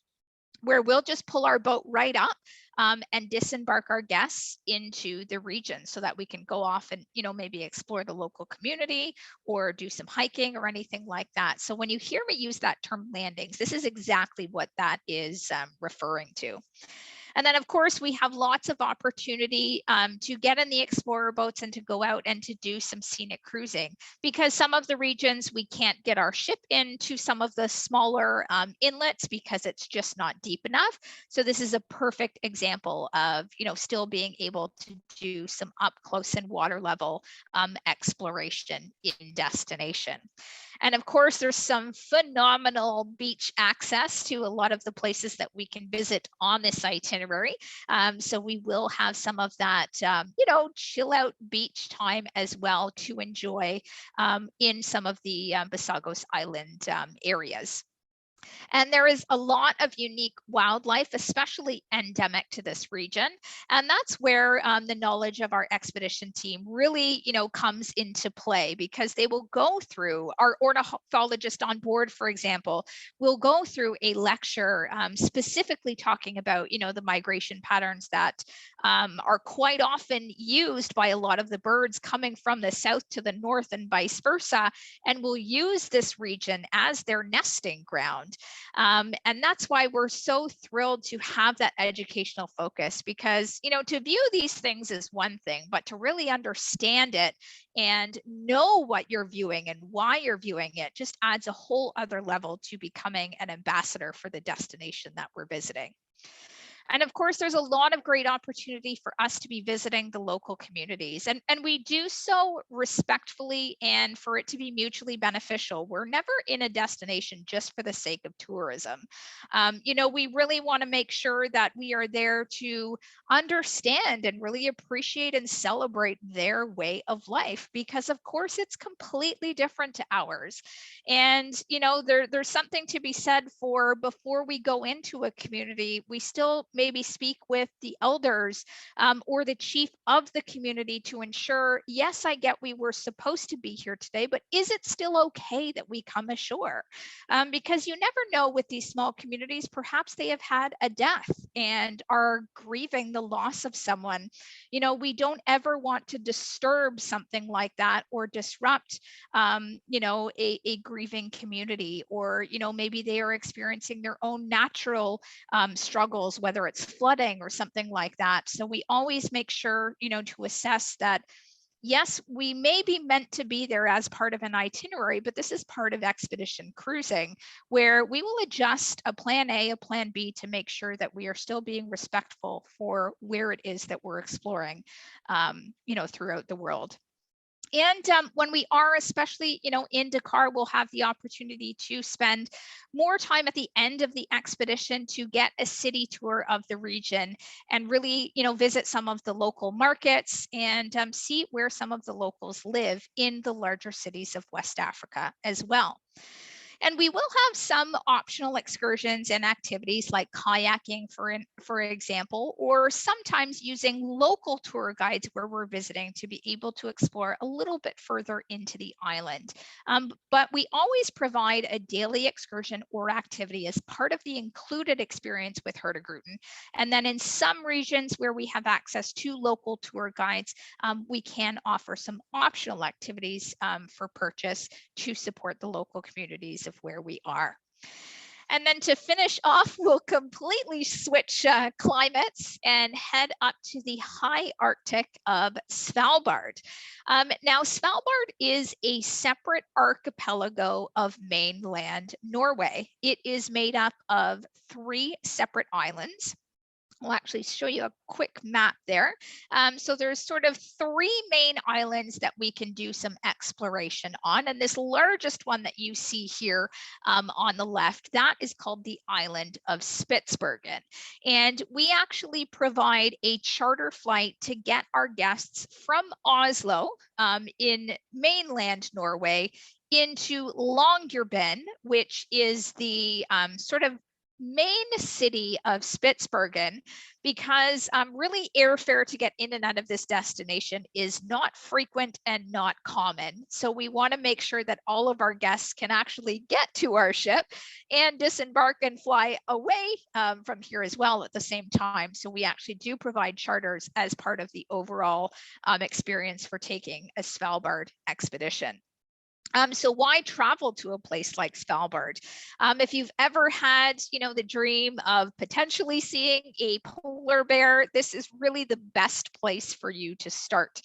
where we'll just pull our boat right up and disembark our guests into the region so that we can go off and, maybe explore the local community or do some hiking or anything like that. So when you hear me use that term landings, this is exactly what that is referring to. And then, of course, we have lots of opportunity to get in the explorer boats and to go out and to do some scenic cruising, because some of the regions we can't get our ship into some of the smaller inlets because it's just not deep enough. So this is a perfect example of, still being able to do some up close and water level exploration in destination. And of course, there's some phenomenal beach access to a lot of the places that we can visit on this itinerary. So we will have some of that, chill out beach time as well to enjoy in some of the Basagos Island areas. And there is a lot of unique wildlife, especially endemic to this region. And that's where the knowledge of our expedition team really, comes into play, because they will go through, our ornithologist on board, for example, will go through a lecture specifically talking about, the migration patterns that are quite often used by a lot of the birds coming from the south to the north and vice versa, and will use this region as their nesting ground. And that's why we're so thrilled to have that educational focus, because, to view these things is one thing, but to really understand it and know what you're viewing and why you're viewing it just adds a whole other level to becoming an ambassador for the destination that we're visiting. And of course, there's a lot of great opportunity for us to be visiting the local communities. And we do so respectfully and for it to be mutually beneficial. We're never in a destination just for the sake of tourism. We really want to make sure that we are there to understand and really appreciate and celebrate their way of life, because of course it's completely different to ours. And, there's something to be said for, before we go into a community, we still maybe speak with the elders or the chief of the community to ensure, yes, I get we were supposed to be here today, but is it still okay that we come ashore? Because you never know with these small communities, perhaps they have had a death and are grieving the loss of someone. We don't ever want to disturb something like that or disrupt, a grieving community, or, maybe they are experiencing their own natural struggles, whether or it's flooding or something like that. So we always make sure, to assess that, yes, we may be meant to be there as part of an itinerary, but this is part of expedition cruising, where we will adjust a plan A, a plan B to make sure that we are still being respectful for where it is that we're exploring, throughout the world. And when we are, especially, in Dakar, we'll have the opportunity to spend more time at the end of the expedition to get a city tour of the region and really, visit some of the local markets and see where some of the locals live in the larger cities of West Africa as well. And we will have some optional excursions and activities like kayaking, for example, or sometimes using local tour guides where we're visiting to be able to explore a little bit further into the island. But we always provide a daily excursion or activity as part of the included experience with Hurtigruten. And then in some regions where we have access to local tour guides, we can offer some optional activities for purchase to support the local communities of where we are. And then to finish off, we'll completely switch climates and head up to the high Arctic of Svalbard. Now, Svalbard is a separate archipelago of mainland Norway. It is made up of 3 separate islands. I'll actually show you a quick map there. So there's sort of 3 main islands that we can do some exploration on. And this largest one that you see here on the left, that is called the island of Spitsbergen. And we actually provide a charter flight to get our guests from Oslo in mainland Norway into Longyearbyen, which is the sort of main city of Spitsbergen, because really airfare to get in and out of this destination is not frequent and not common. So we want to make sure that all of our guests can actually get to our ship and disembark and fly away from here as well at the same time. So we actually do provide charters as part of the overall experience for taking a Svalbard expedition. So why travel to a place like Svalbard? If you've ever had, the dream of potentially seeing a polar bear, this is really the best place for you to start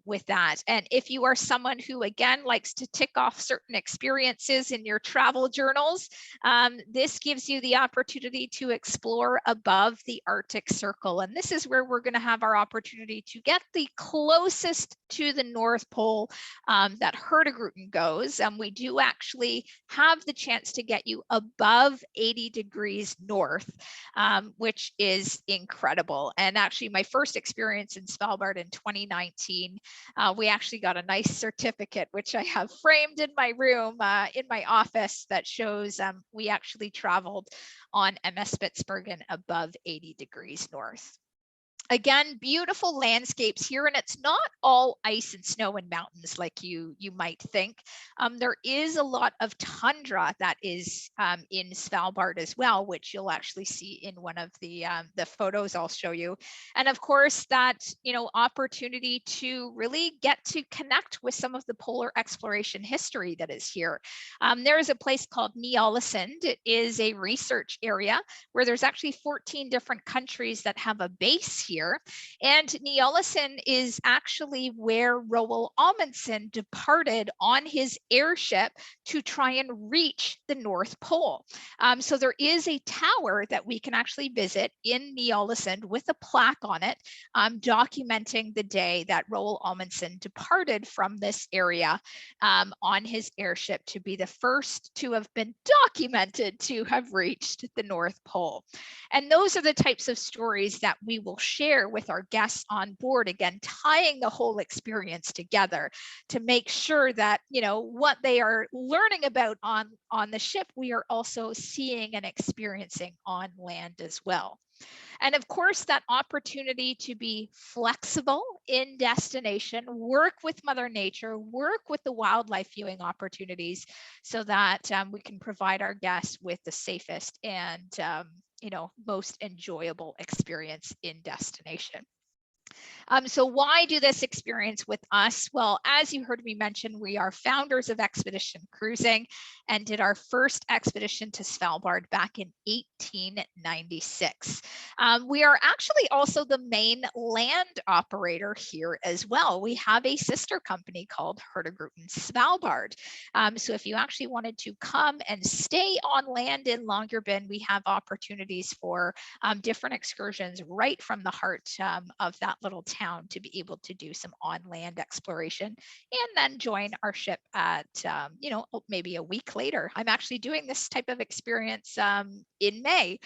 with that. And if you are someone who, again, likes to tick off certain experiences in your travel journals, this gives you the opportunity to explore above the Arctic Circle. And this is where we're going to have our opportunity to get the closest to the North Pole that Hurtigruten goes. We do actually have the chance to get you above 80 degrees north, which is incredible. And actually my first experience in Svalbard in 2019, we actually got a nice certificate, which I have framed in my room, in my office, that shows we actually traveled on MS Spitsbergen above 80 degrees north. Again, beautiful landscapes here, and it's not all ice and snow and mountains like you might think. There is a lot of tundra that is in Svalbard as well, which you'll actually see in one of the photos I'll show you. And of course, that opportunity to really get to connect with some of the polar exploration history that is here. There is a place called Ny-Ålesund. It is a research area where there's actually 14 different countries that have a base here. And Ny-Ålesund is actually where Roald Amundsen departed on his airship to try and reach the North Pole. So there is a tower that we can actually visit in Ny-Ålesund with a plaque on it, documenting the day that Roald Amundsen departed from this area on his airship to be the first to have been documented to have reached the North Pole. And those are the types of stories that we will share with our guests on board, again, tying the whole experience together to make sure that, what they are learning about on the ship, we are also seeing and experiencing on land as well. And of course, that opportunity to be flexible in destination, work with Mother Nature, work with the wildlife viewing opportunities so that we can provide our guests with the safest and most enjoyable experience in destination. So why do this experience with us? Well, as you heard me mention, we are founders of Expedition Cruising and did our first expedition to Svalbard back in 1896. We are actually also the main land operator here as well. We have a sister company called Hurtigruten Svalbard. So if you actually wanted to come and stay on land in Longyearbyen, we have opportunities for different excursions right from the heart of that little town to be able to do some on land exploration and then join our ship at, maybe a week later. I'm actually doing this type of experience in May.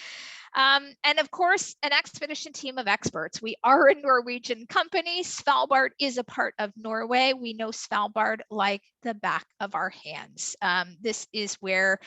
And of course, an expedition team of experts. We are a Norwegian company. Svalbard is a part of Norway. We know Svalbard like the back of our hands. This is where,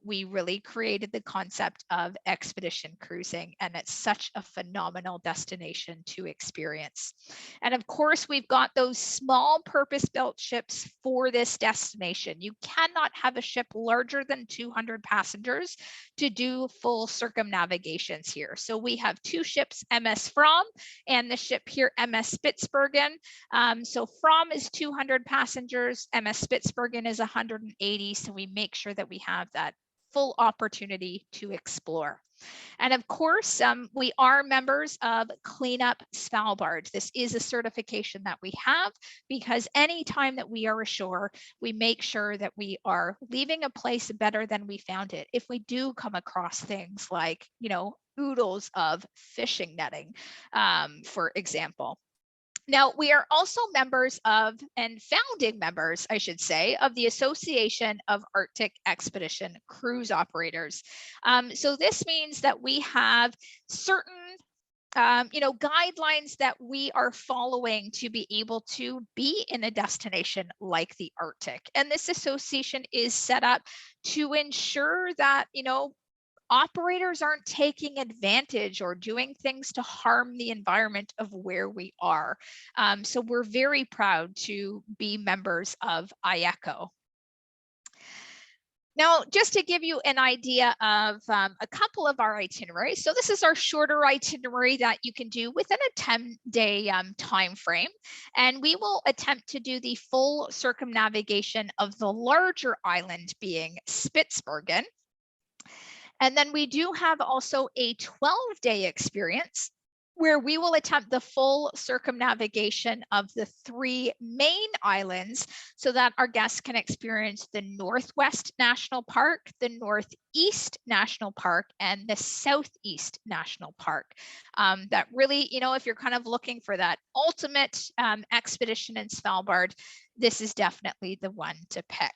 we really created the concept of expedition cruising, and it's such a phenomenal destination to experience. And of course, we've got those small purpose-built ships for this destination. You cannot have a ship larger than 200 passengers to do full circumnavigations here. So we have two ships, MS Fram and the ship here, MS Spitsbergen. So Fram is 200 passengers, MS Spitsbergen is 180. So we make sure that we have that full opportunity to explore. And of course, we are members of Cleanup Svalbard. This is a certification that we have because anytime that we are ashore, we make sure that we are leaving a place better than we found it. If we do come across things like, oodles of fishing netting, for example. Now, we are also members of, and founding members, I should say, of the Association of Arctic Expedition Cruise Operators. So this means that we have certain guidelines that we are following to be able to be in a destination like the Arctic. And this association is set up to ensure that, operators aren't taking advantage or doing things to harm the environment of where we are. So we're very proud to be members of IECO. Now, just to give you an idea of a couple of our itineraries. So this is our shorter itinerary that you can do within a 10-day time frame. And we will attempt to do the full circumnavigation of the larger island being Spitsbergen. And then we do have also a 12-day experience where we will attempt the full circumnavigation of the three main islands so that our guests can experience the Northwest National Park, the Northeast National Park, and the Southeast National Park. That really, if you're kind of looking for that ultimate expedition in Svalbard, this is definitely the one to pick.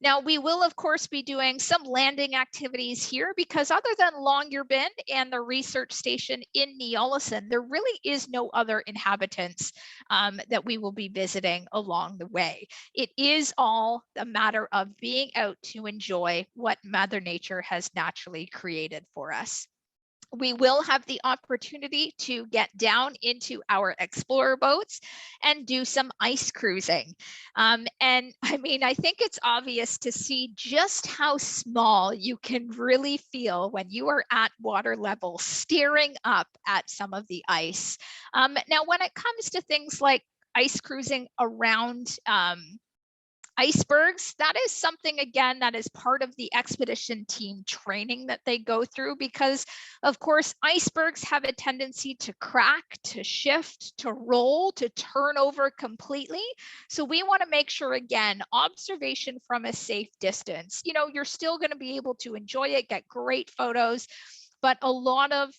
Now, we will, of course, be doing some landing activities here because other than Longyearbyen and the research station in Ny-Ålesund, there really is no other inhabitants that we will be visiting along the way. It is all a matter of being out to enjoy what Mother Nature has naturally created for us. We will have the opportunity to get down into our explorer boats and do some ice cruising. And I mean, I think it's obvious to see just how small you can really feel when you are at water level staring up at some of the ice. Now, when it comes to things like ice cruising around icebergs, that is something, again, that is part of the expedition team training that they go through because, of course, icebergs have a tendency to crack, to shift, to roll, to turn over completely. So we want to make sure, again, observation from a safe distance. You're still going to be able to enjoy it, get great photos. But a lot of,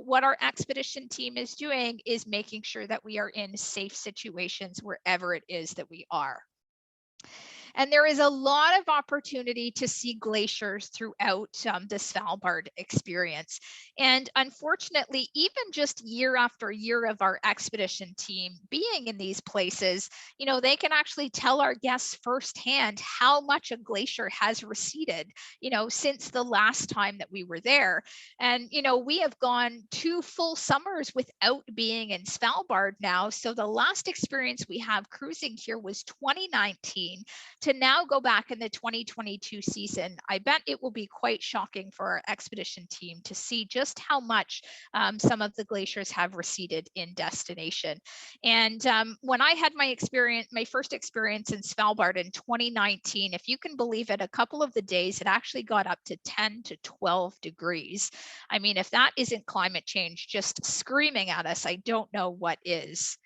what our expedition team is doing is making sure that we are in safe situations wherever it is that we are. And there is a lot of opportunity to see glaciers throughout the Svalbard experience. And unfortunately, even just year after year of our expedition team being in these places, they can actually tell our guests firsthand how much a glacier has receded, since the last time that we were there. And, we have gone 2 full summers without being in Svalbard now. So the last experience we have cruising here was 2019. to now go back in the 2022 season, I bet it will be quite shocking for our expedition team to see just how much some of the glaciers have receded in destination. And when I had my first experience in Svalbard in 2019, if you can believe it, a couple of the days it actually got up to 10 to 12 degrees. I mean, if that isn't climate change just screaming at us, I don't know what is.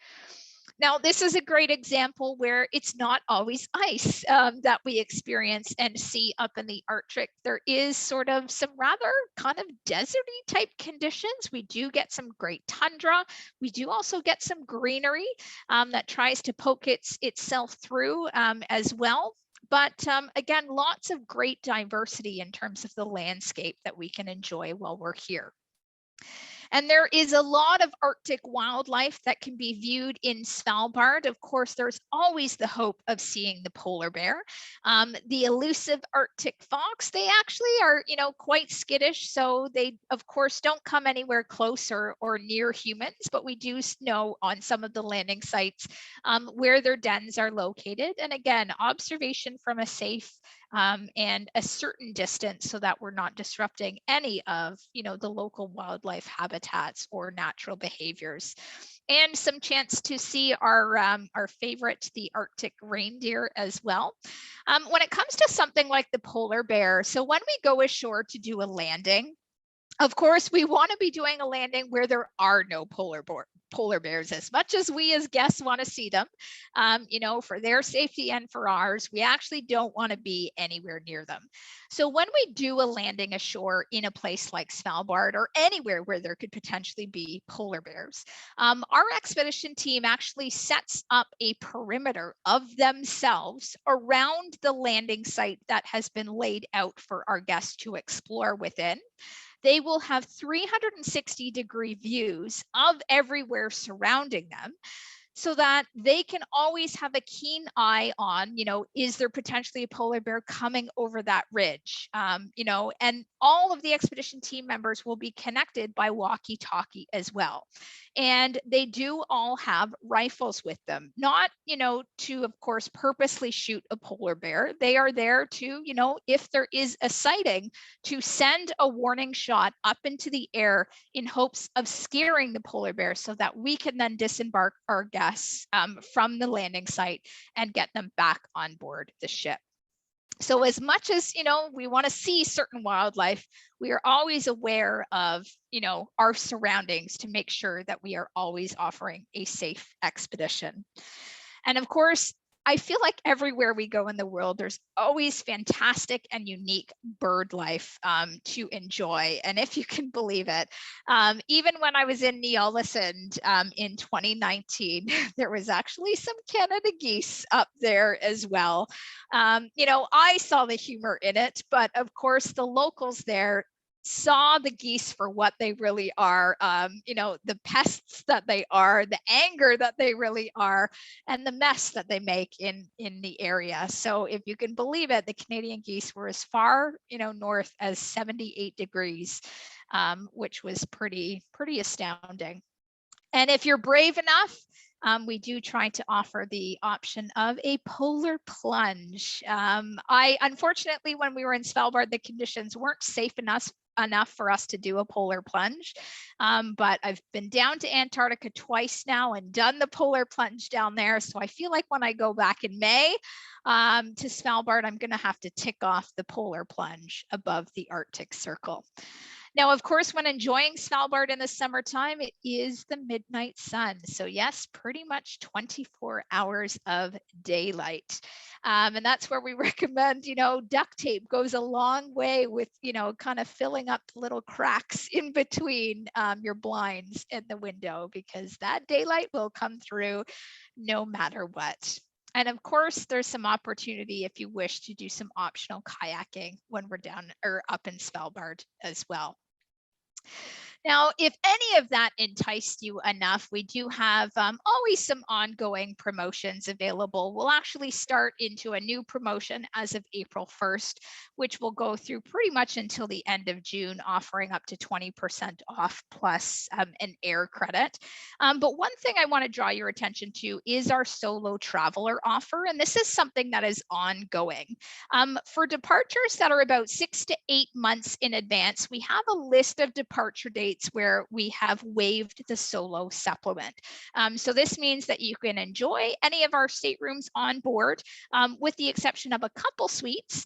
Now, this is a great example where it's not always ice that we experience and see up in the Arctic. There is sort of some rather kind of deserty type conditions. We do get some great tundra. We do also get some greenery that tries to poke itself through as well. But again, lots of great diversity in terms of the landscape that we can enjoy while we're here. And there is a lot of Arctic wildlife that can be viewed in Svalbard. Of course, there's always the hope of seeing the polar bear. The elusive Arctic fox, they actually are, quite skittish. So they, of course, don't come anywhere closer or near humans, but we do know on some of the landing sites where their dens are located. And again, observation from a safe and a certain distance so that we're not disrupting any of the local wildlife habitats or natural behaviors, and some chance to see our favorite, the Arctic reindeer as well. When it comes to something like the polar bear, so when we go ashore to do a landing, of course, we want to be doing a landing where there are no polar bears. As much as we as guests want to see them, for their safety and for ours, we actually don't want to be anywhere near them. So when we do a landing ashore in a place like Svalbard or anywhere where there could potentially be polar bears, our expedition team actually sets up a perimeter of themselves around the landing site that has been laid out for our guests to explore within. They will have 360-degree views of everywhere surrounding them, so that they can always have a keen eye on, is there potentially a polar bear coming over that ridge? And all of the expedition team members will be connected by walkie-talkie as well. And they do all have rifles with them, not, to, of course, purposely shoot a polar bear. They are there to, if there is a sighting, to send a warning shot up into the air in hopes of scaring the polar bear so that we can then disembark our guests from the landing site and get them back on board the ship. So as much as, we want to see certain wildlife, we are always aware of, our surroundings to make sure that we are always offering a safe expedition. And of course, I feel like everywhere we go in the world, there's always fantastic and unique bird life to enjoy. And if you can believe it, even when I was in Ny-Ålesund in 2019, there was actually some Canada geese up there as well. I saw the humor in it, but of course the locals there saw the geese for what they really are, the pests that they are, the anger that they really are, and the mess that they make in the area. So if you can believe it, the Canadian geese were as far, north as 78 degrees, which was pretty astounding. And if you're brave enough, we do try to offer the option of a polar plunge. Unfortunately, when we were in Svalbard, the conditions weren't safe enough for us to do a polar plunge. But I've been down to Antarctica twice now and done the polar plunge down there. So I feel like when I go back in May to Svalbard, I'm going to have to tick off the polar plunge above the Arctic Circle. Now, of course, when enjoying Svalbard in the summertime, it is the midnight sun. So yes, pretty much 24 hours of daylight. And that's where we recommend, duct tape goes a long way with, kind of filling up the little cracks in between your blinds and the window, because that daylight will come through no matter what. And of course, there's some opportunity if you wish to do some optional kayaking when we're down or up in Svalbard as well. Now, if any of that enticed you enough, we do have always some ongoing promotions available. We'll actually start into a new promotion as of April 1st, which will go through pretty much until the end of June, offering up to 20% off plus an air credit. But one thing I want to draw your attention to is our solo traveler offer, and this is something that is ongoing. For departures that are about 6 to 8 months in advance, we have a list of departure dates where we have waived the solo supplement. So this means that you can enjoy any of our staterooms on board, with the exception of a couple suites,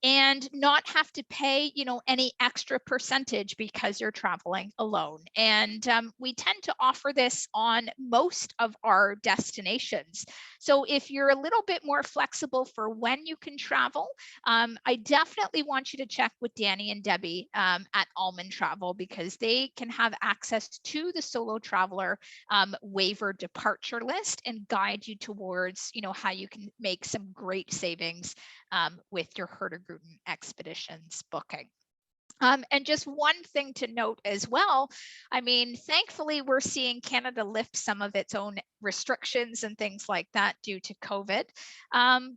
and not have to pay, any extra percentage because you're traveling alone. And we tend to offer this on most of our destinations. So if you're a little bit more flexible for when you can travel, I definitely want you to check with Danny and Debbie at AlmonTravel, because they can have access to the solo traveler waiver departure list and guide you towards, how you can make some great savings with your Hurtigruten expeditions booking. And just one thing to note as well, thankfully, we're seeing Canada lift some of its own restrictions and things like that due to COVID.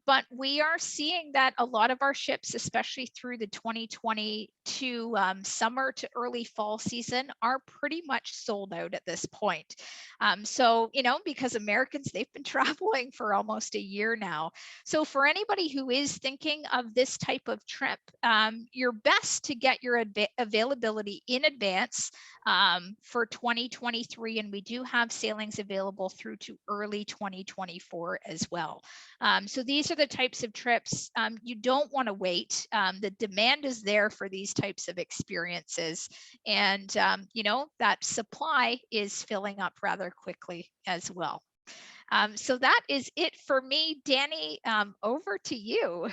But we are seeing that a lot of our ships, especially through the 2022 summer to early fall season, are pretty much sold out at this point. So, because Americans, they've been traveling for almost a year now. So for anybody who is thinking of this type of trip, you're best to get your availability in advance for 2023, and we do have sailings available through to early 2024 as well. So these are the types of trips you don't want to wait. The demand is there for these types of experiences, and that supply is filling up rather quickly as well. So that is it for me. Danny, over to you.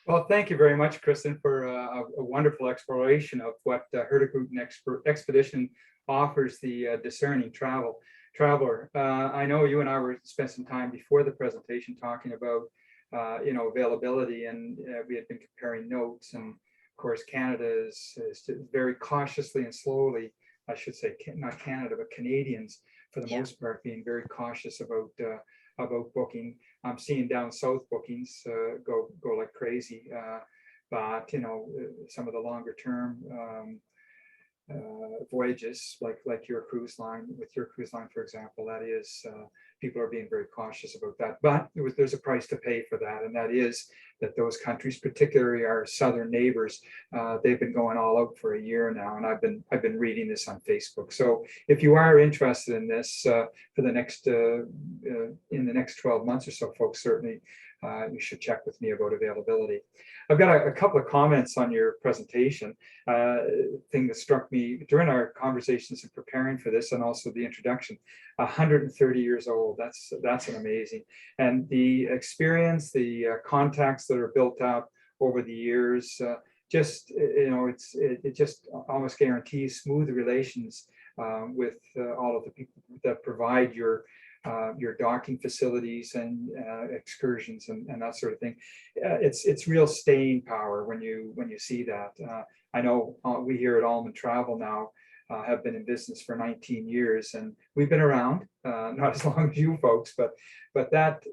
Well, thank you very much, Kristin, for a wonderful exploration of what Hurtigruten Expedition offers the discerning traveler. I know you and I spent some time before the presentation talking about availability, and we had been comparing notes. And of course, Canada is very cautiously and slowly, I should say, not Canada, but Canadians for the most part, being very cautious about booking. I'm seeing down south bookings go like crazy, but some of the longer term voyages, like your cruise line, for example, that is people are being very cautious about that. But there's a price to pay for that, and that is that those countries, particularly our southern neighbors, they've been going all out for a year now, and I've been reading this on Facebook. So if you are interested in this for the next in the next 12 months or so, folks, certainly you should check with me about availability. I've got a couple of comments on your presentation. Thing that struck me during our conversations in preparing for this, and also the introduction. 130 years old. That's an amazing. And the experience, the contacts that are built up over the years, it just almost guarantees smooth relations with all of the people that provide your docking facilities and excursions and that sort of thing. It's real staying power when you see that. I know we here at AlmonTravel now have been in business for 19 years, and we've been around, not as long as you folks, but that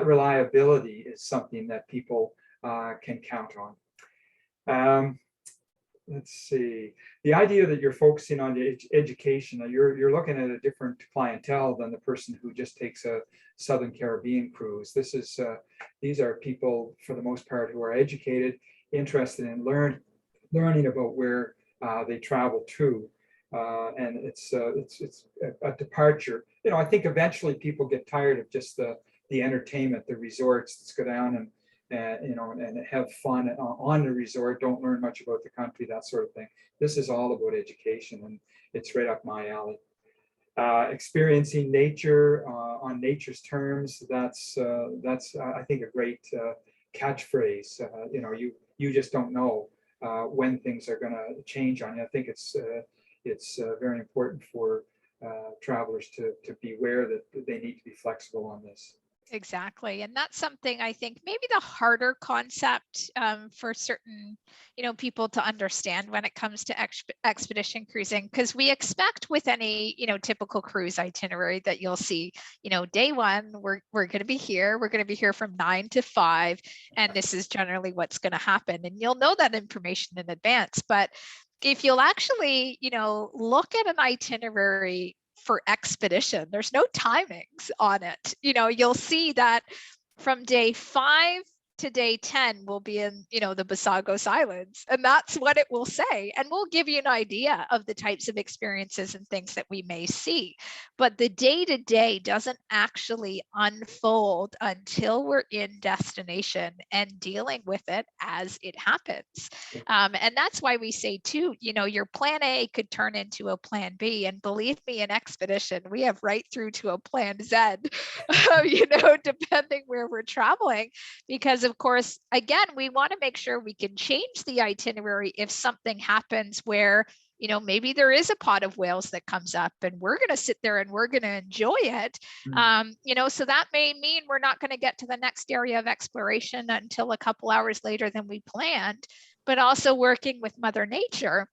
reliability is something that people can count on. Let's see. The idea that you're focusing on the education, you're looking at a different clientele than the person who just takes a Southern Caribbean cruise. These are people, for the most part, who are educated, interested in learning about where they travel to, and it's a departure. I think eventually people get tired of just the entertainment, the resorts. Let's go down and have fun on the resort, don't learn much about the country, that sort of thing. This is all about education, and it's right up my alley. Experiencing nature on nature's terms, that's I think a great catchphrase. You just don't know when things are going to change on you. I think it's very important for travelers to be aware that they need to be flexible on this. Exactly. And that's something I think maybe the harder concept for certain, people to understand when it comes to expedition cruising, because we expect with any, typical cruise itinerary that you'll see, day one, we're going to be here. We're going to be here from 9 to 5. And this is generally what's going to happen. And you'll know that information in advance. But if you'll actually, look at an itinerary for expedition, there's no timings on it. You'll see that from day 5 to day 10 will be in, the Basagos Islands, and that's what it will say. And we'll give you an idea of the types of experiences and things that we may see. But the day-to-day doesn't actually unfold until we're in destination and dealing with it as it happens. And that's why we say too, your plan A could turn into a plan B. And believe me, in expedition, we have right through to a plan Z, depending where we're traveling. Because of course, again, we want to make sure we can change the itinerary if something happens where, maybe there is a pot of whales that comes up and we're going to sit there and we're going to enjoy it. So that may mean we're not going to get to the next area of exploration until a couple hours later than we planned, but also working with Mother Nature,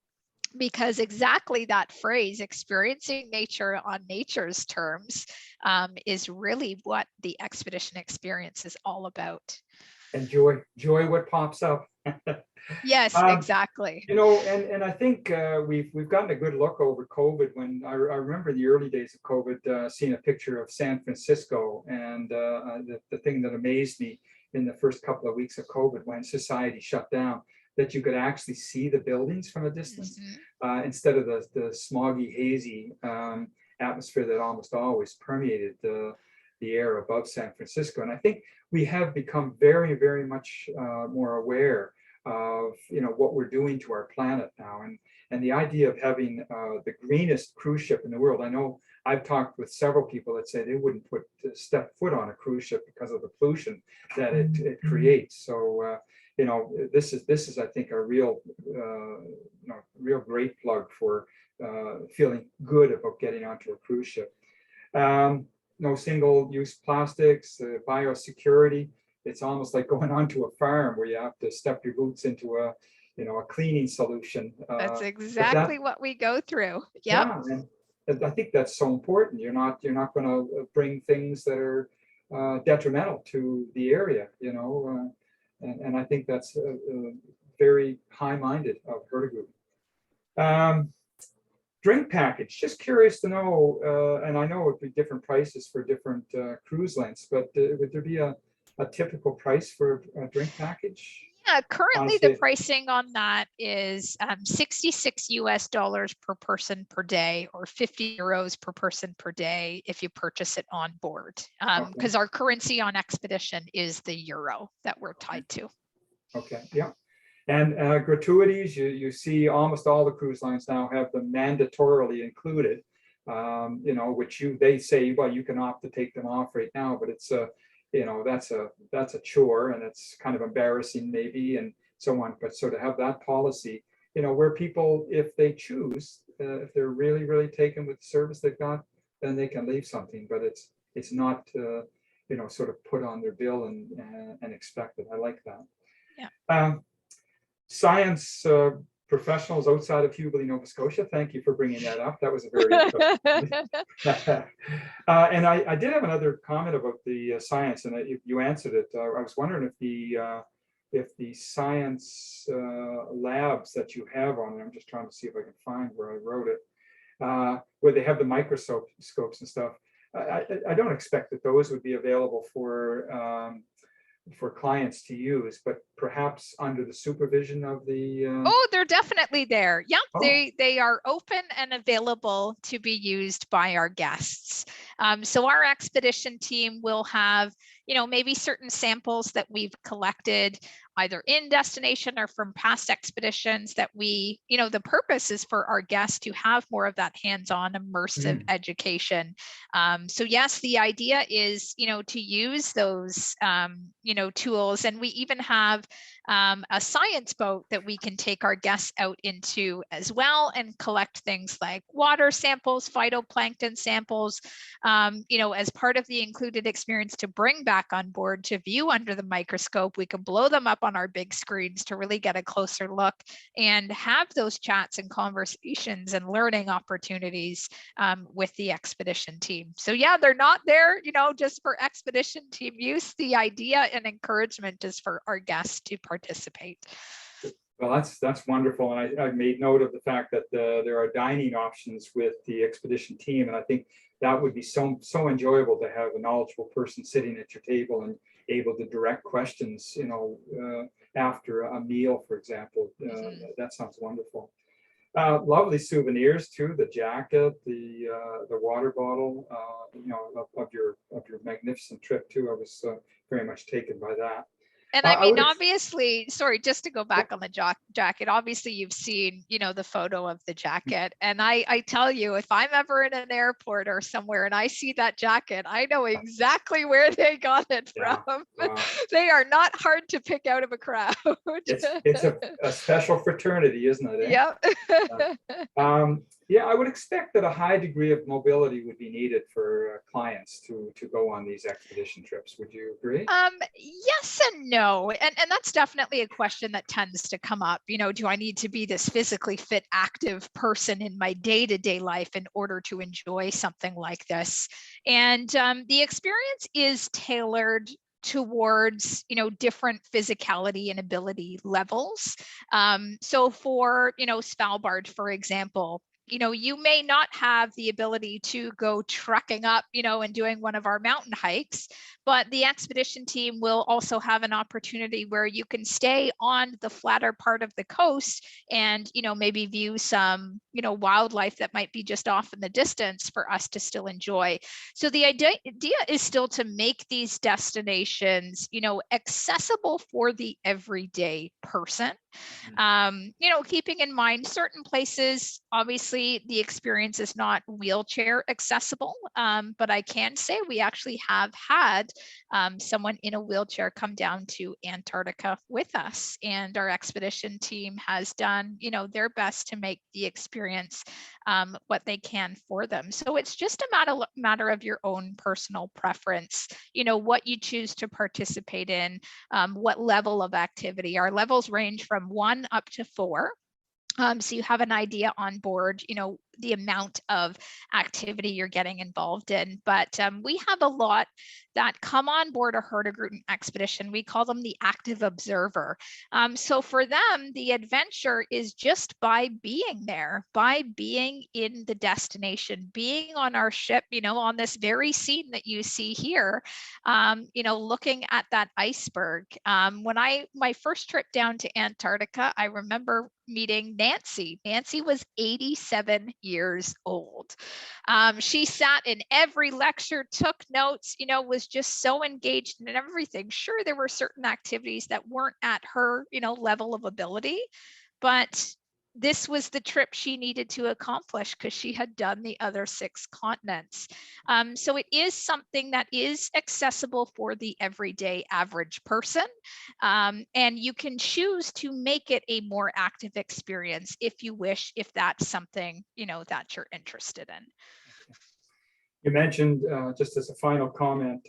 because exactly that phrase, experiencing nature on nature's terms, is really what the expedition experience is all about. Enjoy what pops up. Yes, exactly. And I think we've gotten a good look over COVID. When I remember the early days of COVID, seeing a picture of San Francisco, and the thing that amazed me in the first couple of weeks of COVID, when society shut down, that you could actually see the buildings from a distance, instead of the smoggy, hazy atmosphere that almost always permeated the air above San Francisco. And I think we have become very, very much more aware of what we're doing to our planet now, and the idea of having the greenest cruise ship in the world. I know I've talked with several people that say they wouldn't step foot on a cruise ship because of the pollution that it creates. So this is I think a real real great plug for feeling good about getting onto a cruise ship. No single-use plastics, biosecurity. It's almost like going onto a farm where you have to step your boots into a cleaning solution. That's exactly what we go through. Yep. Yeah, and I think that's so important. You're not going to bring things that are detrimental to the area, and I think that's very high-minded of Hurtigruten. Drink package, just curious to know, and I know it would be different prices for different cruise lengths, but would there be a typical price for a drink package? Yeah, currently the pricing on that is $66 per person per day, or €50 per person per day if you purchase it on board. Because our currency on expedition is the euro that we're tied to. Okay, yeah. And gratuities, you see almost all the cruise lines now have them mandatorily included, which they say, well, you can opt to take them off right now, but it's that's a chore, and it's kind of embarrassing maybe, and so on. But so to have that policy, where people, if they choose, if they're really, really taken with the service they've got, then they can leave something, but it's not sort of put on their bill and expected. I like that. Yeah. Science professionals outside of Hubli, Nova Scotia, thank you for bringing that up. That was a very and I did have another comment about the science, and you answered it. I was wondering if the science labs that you have on it, I'm just trying to see if I can find where I wrote it, where they have the microscopes and stuff. I don't expect that those would be available for clients to use, but perhaps under the supervision of the Oh, they're definitely there. Yep. They are open and available to be used by our guests. So our expedition team will have maybe certain samples that we've collected either in destination or from past expeditions that we, the purpose is for our guests to have more of that hands-on immersive education. So yes, the idea is, to use those, tools. And we even have a science boat that we can take our guests out into as well and collect things like water samples, phytoplankton samples, as part of the included experience to bring back on board to view under the microscope. We can blow them up on our big screens to really get a closer look and have those chats and conversations and learning opportunities with the expedition team. So yeah, they're not there, just for expedition team use. The idea and encouragement is for our guests to participate. Well, that's wonderful, and I made note of the fact that there are dining options with the expedition team, and I think that would be so enjoyable to have a knowledgeable person sitting at your table and able to direct questions, after a meal, for example. That sounds wonderful. Lovely souvenirs too, the jacket, the water bottle, of your magnificent trip too. I was very much taken by that. And I mean, obviously, sorry, just to go back on the jacket, obviously you've seen, the photo of the jacket. And I tell you, if I'm ever in an airport or somewhere and I see that jacket, I know exactly where they got it from. Wow. They are not hard to pick out of a crowd. It's a special fraternity, isn't it? Yep. Yeah, I would expect that a high degree of mobility would be needed for clients to go on these expedition trips. Would you agree? Yes and no. And that's definitely a question that tends to come up. Do I need to be this physically fit, active person in my day-to-day life in order to enjoy something like this? And the experience is tailored towards different physicality and ability levels. So for Svalbard, for example, you may not have the ability to go trekking up, and doing one of our mountain hikes, but the expedition team will also have an opportunity where you can stay on the flatter part of the coast and, maybe view some, wildlife that might be just off in the distance for us to still enjoy. So the idea is still to make these destinations, accessible for the everyday person. Keeping in mind certain places, obviously the experience is not wheelchair accessible, but I can say we actually have had someone in a wheelchair come down to Antarctica with us, and our expedition team has done, their best to make the experience what they can for them. So it's just a matter of your own personal preference, what you choose to participate in, what level of activity. Our levels range from 1 up to 4. So you have an idea on board, the amount of activity you're getting involved in. But we have a lot that come on board a Hurtigruten expedition. We call them the active observer. So for them, the adventure is just by being there, by being in the destination, being on our ship, on this very scene that you see here, looking at that iceberg. When my first trip down to Antarctica, I remember meeting Nancy. Nancy was 87 years old. She sat in every lecture, took notes, was just so engaged in everything. Sure, there were certain activities that weren't at her, level of ability, but this was the trip she needed to accomplish because she had done the other 6 continents. So it is something that is accessible for the everyday average person. And you can choose to make it a more active experience if you wish, if that's something, that you're interested in. You mentioned, just as a final comment,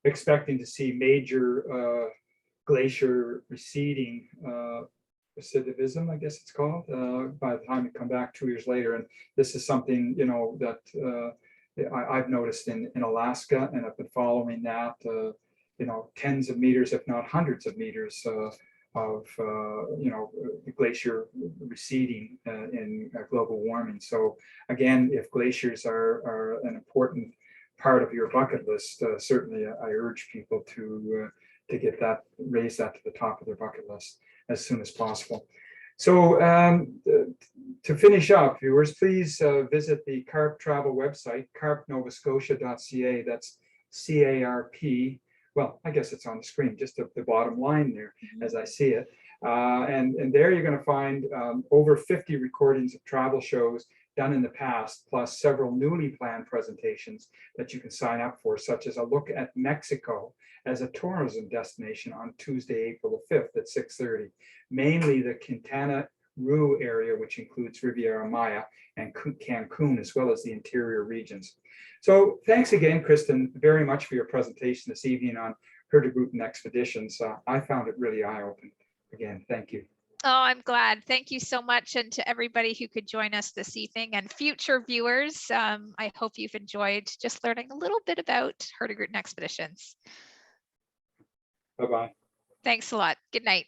expecting to see major glacier receding, recidivism, I guess it's called, by the time you come back 2 years later. And this is something, that I've noticed in Alaska, and I've been following that, tens of meters, if not hundreds of meters of glacier receding in global warming. So again, if glaciers are an important part of your bucket list, certainly I urge people to raise that to the top of their bucket list as soon as possible. So to finish up, viewers, please visit the CARP travel website, carpnovascotia.ca. That's CARP. Well, I guess it's on the screen, just the bottom line there, as I see it. And there you're going to find over 50 recordings of travel shows done in the past, plus several newly planned presentations that you can sign up for, such as a look at Mexico as a tourism destination on Tuesday, April the 5th at 6:30. Mainly the Quintana Roo area, which includes Riviera Maya and Cancun, as well as the interior regions. So thanks again, Kristin, very much for your presentation this evening on Hurtigruten expeditions. I found it really eye-opening. Again, thank you. Oh, I'm glad. Thank you so much. And to everybody who could join us this evening and future viewers, I hope you've enjoyed just learning a little bit about Hurtigruten expeditions. Bye-bye. Thanks a lot. Good night.